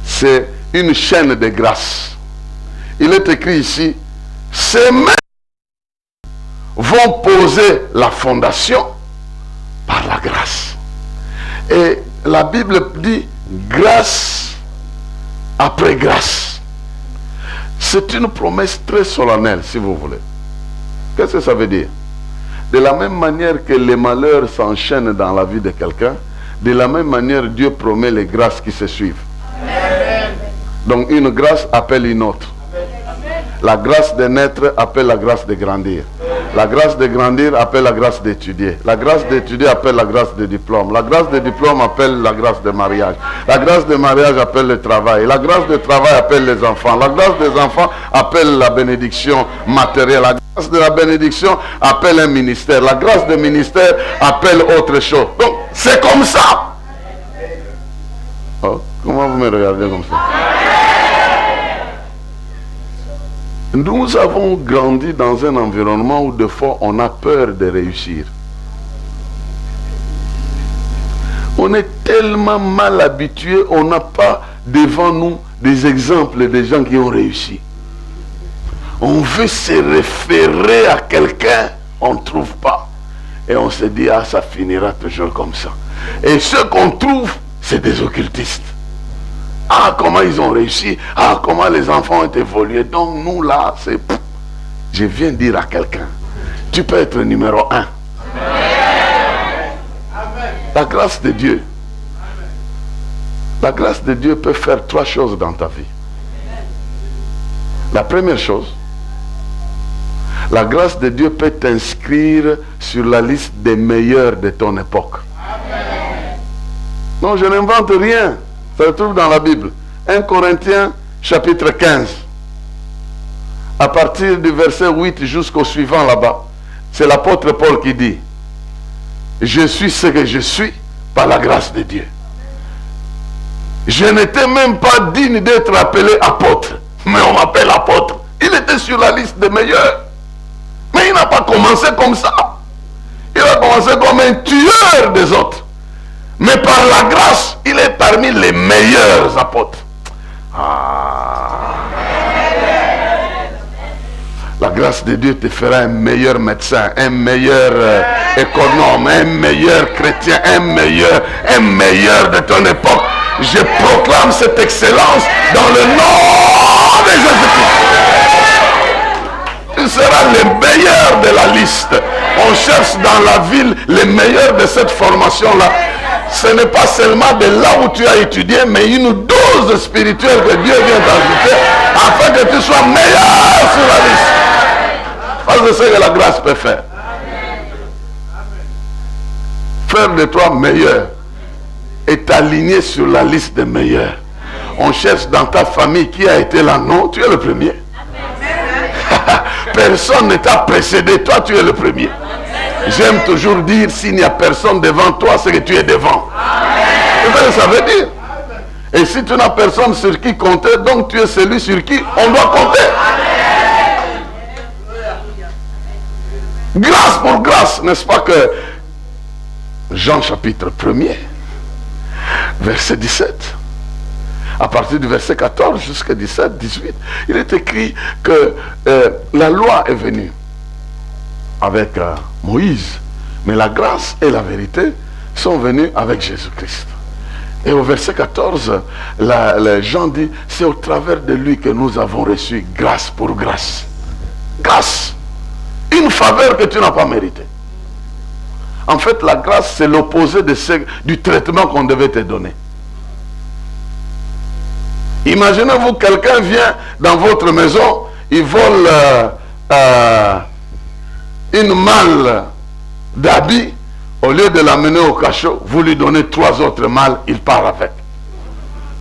D: C'est une chaîne de grâce. Il est écrit ici, ces mains vont poser la fondation par la grâce. Et la Bible dit grâce après grâce. C'est une promesse très solennelle, si vous voulez. Qu'est-ce que ça veut dire? De la même manière que les malheurs s'enchaînent dans la vie de quelqu'un, de la même manière Dieu promet les grâces qui se suivent. Amen. Donc une grâce appelle une autre. La grâce de naître appelle la grâce de grandir. La grâce de grandir appelle la grâce d'étudier. La grâce d'étudier appelle la grâce de diplôme. La grâce de diplôme appelle la grâce de mariage. La grâce de mariage appelle le travail. La grâce de travail appelle les enfants. La grâce des enfants appelle la bénédiction matérielle. La grâce de la bénédiction appelle un ministère. La grâce de ministère appelle autre chose. Donc, c'est comme ça. Oh, comment vous me regardez comme ça? Nous avons grandi dans un environnement où des fois on a peur de réussir. On est tellement mal habitué, on n'a pas devant nous des exemples de gens qui ont réussi. On veut se référer à quelqu'un, on ne trouve pas. Et on se dit, ah, ça finira toujours comme ça. Et ce qu'on trouve, c'est des occultistes. Ah, comment ils ont réussi. Ah, comment les enfants ont évolué. Donc nous là, c'est... Je viens dire à quelqu'un, tu peux être numéro 1. Amen. La grâce de Dieu. La grâce de Dieu peut faire 3 choses dans ta vie. La première chose, la grâce de Dieu peut t'inscrire sur la liste des meilleurs de ton époque. Amen. Non, je n'invente rien. Ça se trouve dans la Bible. 1 Corinthiens chapitre 15. À partir du verset 8 jusqu'au suivant là-bas, c'est l'apôtre Paul qui dit, je suis ce que je suis par la grâce de Dieu. Je n'étais même pas digne d'être appelé apôtre, mais on m'appelle apôtre. Il était sur la liste des meilleurs. Mais il n'a pas commencé comme ça. Il a commencé comme un tueur des autres. Mais par la grâce, il est parmi les meilleurs apôtres. La grâce de Dieu te fera un meilleur médecin, un meilleur économe, un meilleur chrétien, un meilleur de ton époque. Je proclame cette excellence dans le nom de Jésus-Christ. Tu seras le meilleur de la liste. On cherche dans la ville les meilleurs de cette formation-là. Ce n'est pas seulement de là où tu as étudié, mais une dose spirituelle que Dieu vient d'ajouter afin que tu sois meilleur sur la liste. Parce que c'est ce que la grâce peut faire. Faire de toi meilleur et t'aligner sur la liste des meilleurs. On cherche dans ta famille qui a été là. Non, tu es le premier. Personne ne t'a précédé. Toi, tu es le premier. J'aime toujours dire, s'il n'y a personne devant toi, c'est que tu es devant. C'est ce que ça veut dire. Et si tu n'as personne sur qui compter, donc tu es celui sur qui on doit compter. Grâce pour grâce, n'est-ce pas que Jean chapitre 1er, verset 17, à partir du verset 14 jusqu'à 17, 18, il est écrit que la loi est venue avec Moïse, mais la grâce et la vérité sont venues avec Jésus-Christ. Et au verset 14, Jean dit, c'est au travers de lui que nous avons reçu grâce pour grâce. Grâce, une faveur que tu n'as pas méritée. En fait, la grâce, c'est l'opposé du traitement qu'on devait te donner. Imaginez-vous, quelqu'un vient dans votre maison, il vole une malle d'habits, au lieu de l'amener au cachot, vous lui donnez 3 autres malles, il part avec.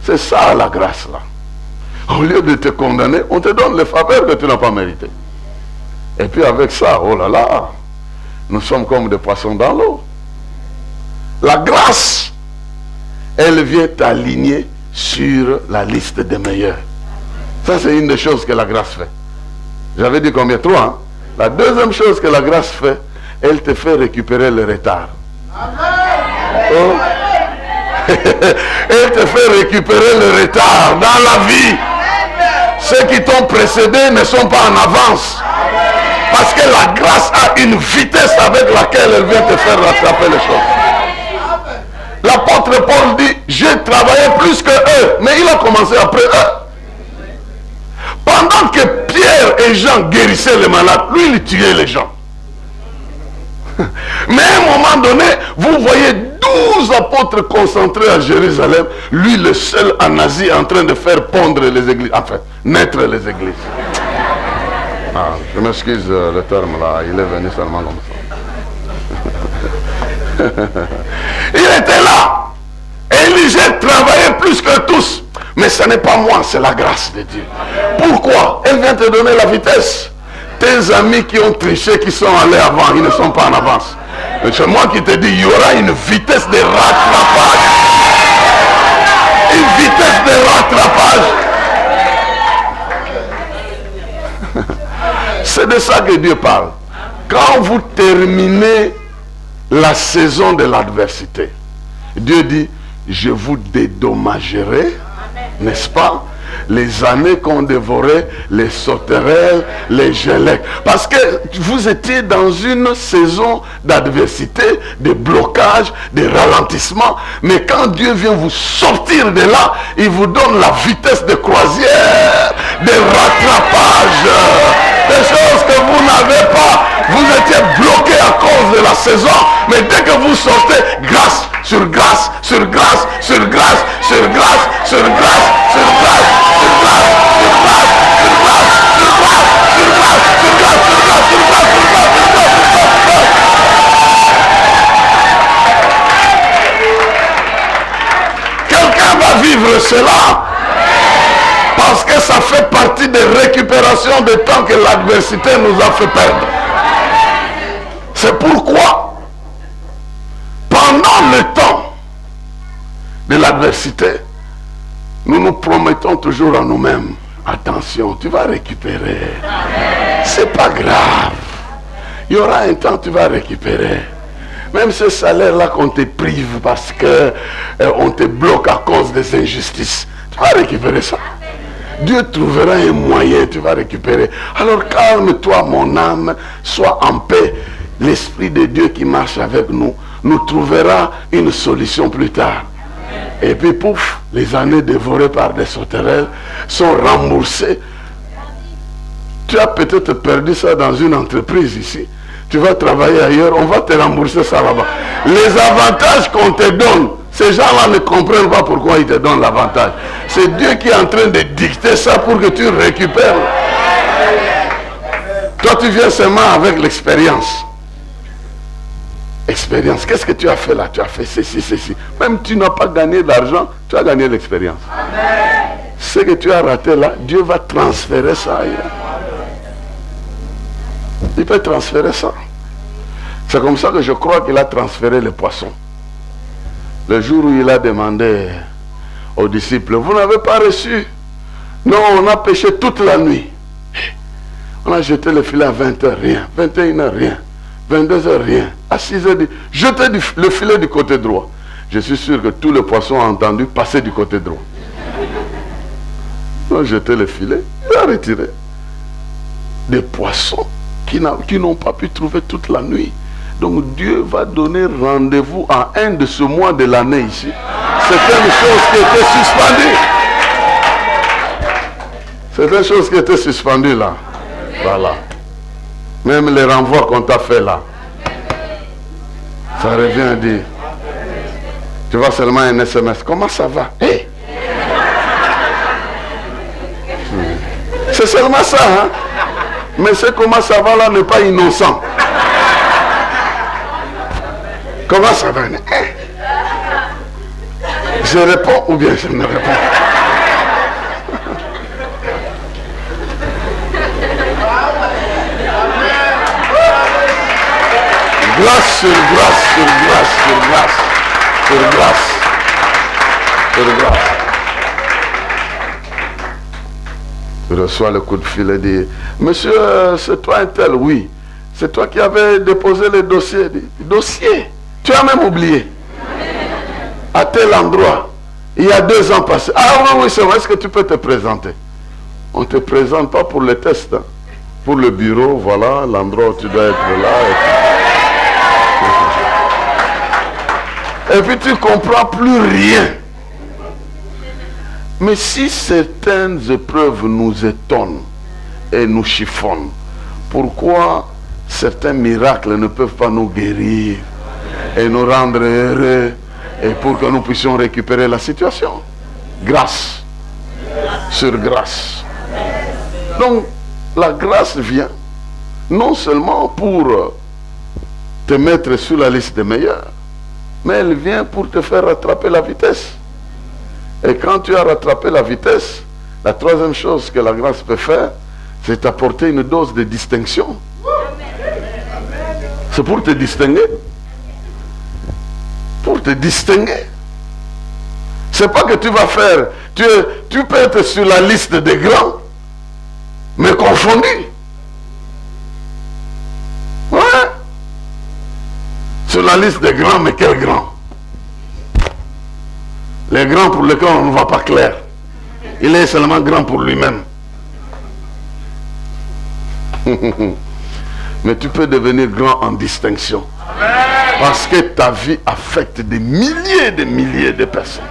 D: C'est ça la grâce là. Au lieu de te condamner, on te donne les faveurs que tu n'as pas méritées. Et puis avec ça, oh là là, nous sommes comme des poissons dans l'eau. La grâce, elle vient t'aligner sur la liste des meilleurs. Ça, c'est une des choses que la grâce fait. J'avais dit combien? 3, hein? La deuxième chose que la grâce fait, elle te fait récupérer le retard. Oh. Elle te fait récupérer le retard dans la vie. Ceux qui t'ont précédé ne sont pas en avance. Parce que la grâce a une vitesse avec laquelle elle vient te faire rattraper les choses. L'apôtre Paul dit, j'ai travaillé plus que eux, mais il a commencé après eux. Pendant que Pierre et Jean guérissaient les malades, lui il tuait les gens. Mais à un moment donné, vous voyez 12 apôtres concentrés à Jérusalem, lui le seul en Asie en train de faire pondre les églises, enfin, naître les églises. Ah, je m'excuse le terme là, il est venu seulement comme ça. Il était là. Et il dit, j'ai travaillé plus que tous. Mais ce n'est pas moi, c'est la grâce de Dieu. Pourquoi? Elle vient te donner la vitesse. Tes amis qui ont triché, qui sont allés avant, ils ne sont pas en avance. C'est moi qui te dis, il y aura une vitesse de rattrapage. Une vitesse de rattrapage. C'est de ça que Dieu parle. Quand vous terminez la saison de l'adversité, Dieu dit, je vous dédommagerai, n'est-ce pas, les années qu'on dévorait, les sauterelles, les gélèques. Parce que vous étiez dans une saison d'adversité, de blocage, de ralentissement. Mais quand Dieu vient vous sortir de là, il vous donne la vitesse de croisière, de rattrapage. Des choses que vous n'avez pas. Vous étiez bloqué à cause de la saison. Mais dès que vous sortez, grâce sur grâce, sur grâce, sur grâce, sur grâce, sur grâce, sur grâce, sur grâce, sur grâce, sur grâce, sur grâce, sur grâce, sur grâce, sur grâce, sur grâce, sur grâce, sur grâce. Quelqu'un va vivre cela. Parce que ça fait partie des récupérations de temps que l'adversité nous a fait perdre. C'est pourquoi, pendant le temps de l'adversité, nous nous promettons toujours à nous-mêmes, attention, tu vas récupérer. C'est pas grave. Il y aura un temps, tu vas récupérer. Même ce salaire-là qu'on te prive parce qu'on te bloque à cause des injustices, tu vas récupérer ça. Dieu trouvera un moyen, tu vas récupérer. Alors calme-toi mon âme, sois en paix. L'Esprit de Dieu qui marche avec nous, nous trouvera une solution plus tard. Et puis pouf, les années dévorées par des sauterelles sont remboursées. Tu as peut-être perdu ça dans une entreprise ici. tu vas travailler ailleurs, on va te rembourser ça là-bas. Les avantages qu'on te donne, ces gens-là ne comprennent pas pourquoi ils te donnent l'avantage. C'est Dieu qui est en train de dicter ça pour que tu récupères. Toi, tu viens seulement avec l'expérience. Expérience. Qu'est-ce que tu as fait là? Tu as fait ceci, ceci. Même tu n'as pas gagné d'argent, tu as gagné l'expérience. Ce que tu as raté là, Dieu va transférer ça ailleurs. Il peut transférer ça. C'est comme ça que je crois qu'il a transféré les poissons. Le jour où il a demandé aux disciples, vous n'avez pas reçu? Non, on a pêché toute la nuit. On a jeté le filet à 20h, rien. 21h, rien. 22h, rien. À 6h, jetez le filet du côté droit. Je suis sûr que tous les poissons ont entendu passer du côté droit. On a jeté le filet, il a retiré. Des poissons qui n'ont pas pu trouver toute la nuit. Donc Dieu va donner rendez-vous à un de ce mois de l'année ici. C'est une chose qui était suspendue. C'est une chose qui était suspendue là. Voilà. Même les renvois qu'on t'a fait là. Ça revient à dire. Tu vois seulement un SMS. Comment ça va? Hey. C'est seulement ça, hein? Mais c'est comment ça va là n'est pas innocent. Comment ça va? Je réponds ou bien je ne réponds pas. Grâce sur grâce, sur grâce, sur grâce, sur grâce, sur grâce. Je reçois le coup de fil et dit, monsieur, c'est toi un tel? Oui. C'est toi qui avais déposé le dossier. Dossier? Tu as même oublié. À tel endroit. Il y a 2 ans passés. Ah oui, oui, c'est vrai. Est-ce que tu peux te présenter? On ne te présente pas pour le test. Hein. Pour le bureau, voilà, l'endroit où tu dois être là. Et puis tu ne comprends plus rien. Mais si certaines épreuves nous étonnent et nous chiffonnent, pourquoi certains miracles ne peuvent pas nous guérir et nous rendre heureux et pour que nous puissions récupérer la situation? Grâce sur grâce. Donc la grâce vient non seulement pour te mettre sur la liste des meilleurs, mais elle vient pour te faire rattraper la vitesse. Et quand tu as rattrapé la vitesse, la troisième chose que la grâce peut faire, c'est t'apporter une dose de distinction. C'est pour te distinguer. Pour te distinguer. C'est pas que tu vas faire, tu peux être sur la liste des grands, mais confondu. Ouais. Sur la liste des grands, mais quels grands? Les grands pour lesquels on ne voit pas clair. Il est seulement grand pour lui-même. Mais tu peux devenir grand en distinction. Parce que ta vie affecte des milliers de personnes.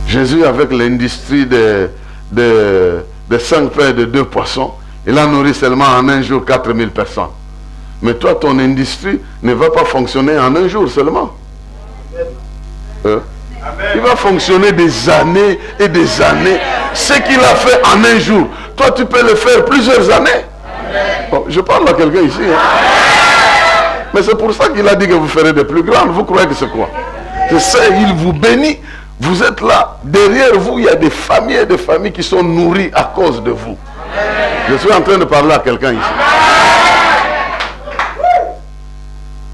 D: Jésus, avec l'industrie de 5 pains et de 2 poissons, il a nourri seulement en un jour 4000 personnes. Mais toi, ton industrie ne va pas fonctionner en un jour seulement. Il va fonctionner des années et des années. Ce qu'il a fait en un jour, toi tu peux le faire plusieurs années. Bon, je parle à quelqu'un ici. Hein. Mais c'est pour ça qu'il a dit que vous ferez des plus grandes. Vous croyez que c'est quoi? Je sais, il vous bénit. Vous êtes là. Derrière vous, il y a des familles et des familles qui sont nourries à cause de vous. Je suis en train de parler à quelqu'un ici.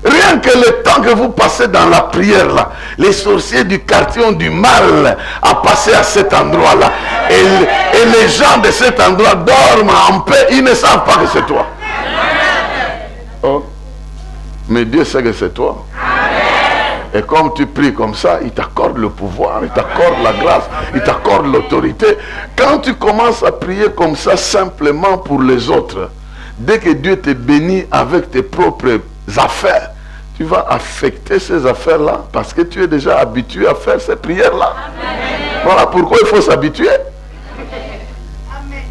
D: Rien que le temps que vous passez dans la prière là, les sorciers du quartier ont du mal à passer à cet endroit là. Et les gens de cet endroit dorment en paix, ils ne savent pas que c'est toi. Oh. Mais Dieu sait que c'est toi. Et comme tu pries comme ça, il t'accorde le pouvoir, il t'accorde la grâce, il t'accorde l'autorité. Quand tu commences à prier comme ça simplement pour les autres, dès que Dieu te bénit avec tes propres affaires, tu vas affecter ces affaires-là parce que tu es déjà habitué à faire ces prières-là. Voilà pourquoi il faut s'habituer.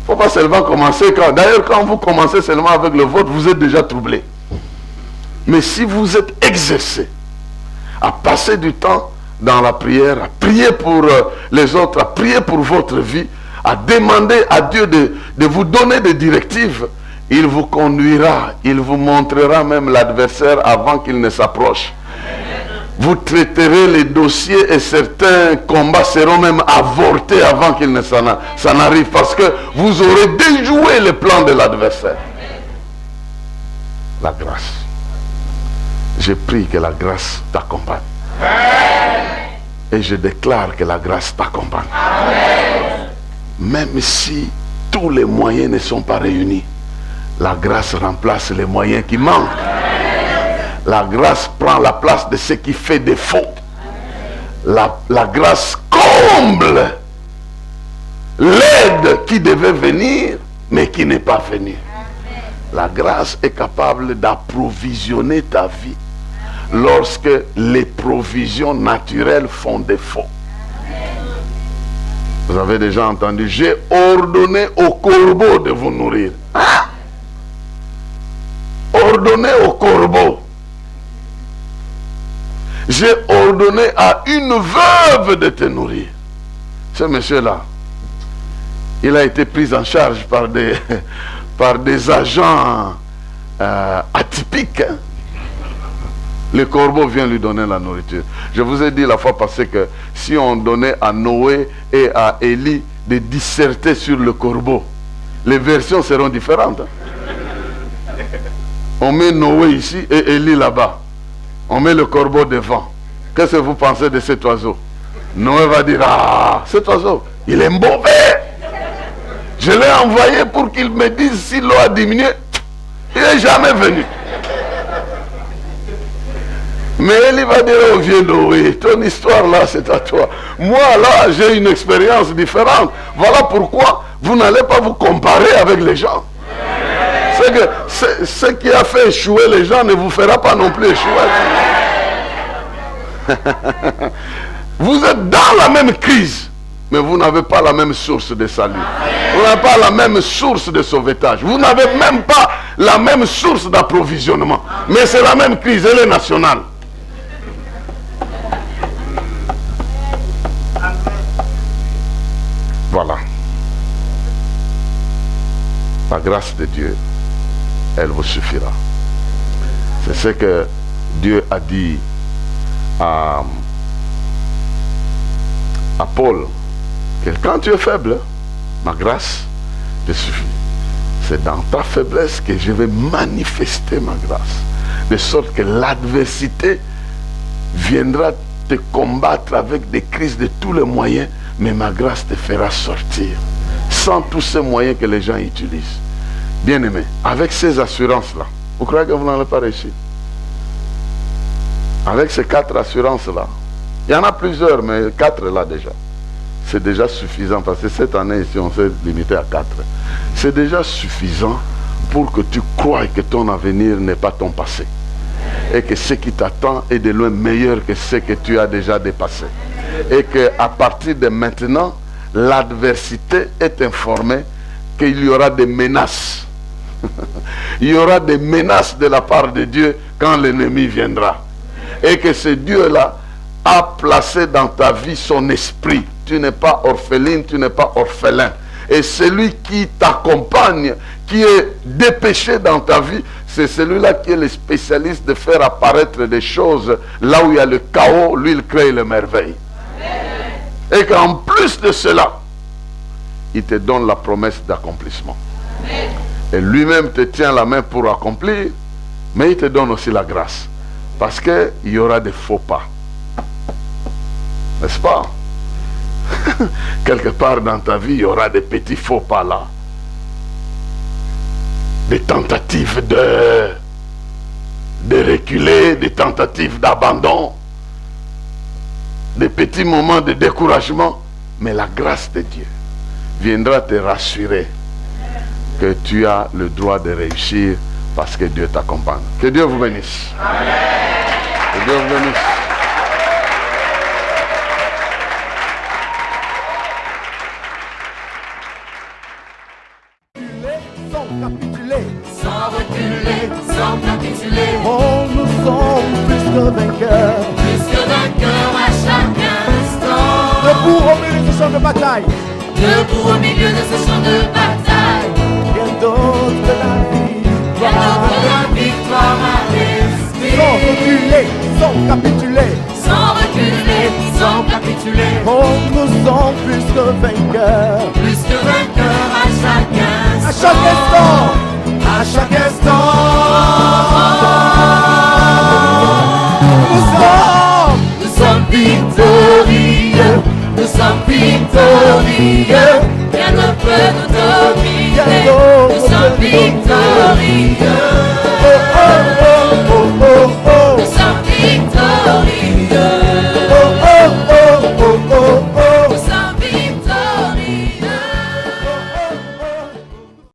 D: faut pas seulement commencer quand... D'ailleurs, quand vous commencez seulement avec le vôtre, vous êtes déjà troublé. Mais si vous êtes exercé à passer du temps dans la prière, à prier pour les autres, à prier pour votre vie, à demander à Dieu de vous donner des directives, il vous conduira, il vous montrera même l'adversaire avant qu'il ne s'approche. Vous traiterez les dossiers et certains combats seront même avortés avant qu'il ne s'en arrive, parce que vous aurez déjoué le plan de l'adversaire. La grâce. Je prie que la grâce t'accompagne. Et je déclare que la grâce t'accompagne. Même si tous les moyens ne sont pas réunis, la grâce remplace les moyens qui manquent. La grâce prend la place de ce qui fait défaut. La grâce comble l'aide qui devait venir, mais qui n'est pas venue. La grâce est capable d'approvisionner ta vie lorsque les provisions naturelles font défaut. Vous avez déjà entendu, j'ai ordonné aux corbeaux de vous nourrir. Ordonné aux corbeaux. J'ai ordonné à une veuve de te nourrir. Ce monsieur-là, il a été pris en charge par des agents atypiques. Hein. Le corbeau vient lui donner la nourriture. Je vous ai dit la fois passée que si on donnait à Noé et à Élie de disserter sur le corbeau, les versions seront différentes. On met Noé ici et Élie là-bas. On met le corbeau devant. Qu'est-ce que vous pensez de cet oiseau? Noé va dire, ah, cet oiseau, il est mauvais. Je l'ai envoyé pour qu'il me dise si l'eau a diminué. Il n'est jamais venu. Mais il va dire, oh vieux Noé, ton histoire là c'est à toi. Moi là j'ai une expérience différente. Voilà pourquoi vous n'allez pas vous comparer avec les gens. C'est que ce qui a fait échouer les gens ne vous fera pas non plus échouer. Vous êtes dans la même crise, mais vous n'avez pas la même source de salut. Vous n'avez pas la même source de sauvetage. Vous n'avez même pas la même source d'approvisionnement. Mais c'est la même crise, elle est nationale. Voilà. La grâce de Dieu, elle vous suffira. C'est ce que Dieu a dit à Paul, que quand tu es faible, ma grâce te suffit. C'est dans ta faiblesse que je vais manifester ma grâce. De sorte que l'adversité viendra te combattre avec des crises de tous les moyens, mais ma grâce te fera sortir. Sans tous ces moyens que les gens utilisent. Bien-aimé, avec ces assurances-là, vous croyez que vous n'allez pas réussir? Avec ces 4 assurances-là, il y en a plusieurs, mais 4 là déjà. C'est déjà suffisant, parce que cette année ici, on s'est limité à 4. C'est déjà suffisant pour que tu croies que ton avenir n'est pas ton passé. Et que ce qui t'attend est de loin meilleur que ce que tu as déjà dépassé. Et qu'à partir de maintenant, l'adversité est informée qu'il y aura des menaces. Il y aura des menaces de la part de Dieu quand l'ennemi viendra. Et que ce Dieu-là a placé dans ta vie son esprit. Tu n'es pas orpheline, tu n'es pas orphelin. Et celui qui t'accompagne, qui est dépêché dans ta vie, c'est celui-là qui est le spécialiste de faire apparaître des choses là où il y a le chaos, lui il crée les merveilles. Et qu'en plus de cela, il te donne la promesse d'accomplissement. Et lui-même te tient la main pour accomplir, mais il te donne aussi la grâce. Parce qu'il y aura des faux pas. N'est-ce pas? Quelque part dans ta vie, il y aura des petits faux pas là. Des tentatives de reculer, des tentatives d'abandon, des petits moments de découragement. Mais la grâce de Dieu viendra te rassurer que tu as le droit de réussir parce que Dieu t'accompagne. Que Dieu vous bénisse. Amen. Que Dieu vous bénisse.
A: sans capituler.
B: Sans reculer, sans capituler.
A: Oh, nous sommes plus que vainqueurs.
B: Plus que vainqueur à chaque instant.
A: Debout au milieu de ce champ de bataille.
B: Debout au milieu de ce champ de bataille.
A: Rien d'autre que la
B: Bien d'autre
A: victoire.
B: la victoire à l'esprit.
A: Sans reculer, sans capituler.
B: Sans reculer, sans capituler.
A: Oh, nous sommes plus que vainqueurs.
B: Plus que vainqueur à chaque instant.
A: À chaque instant. À chaque instant.
B: Nous sommes victorieux. Nous sommes victorieux. Rien ne peut nous dominer. Nous sommes victorieux.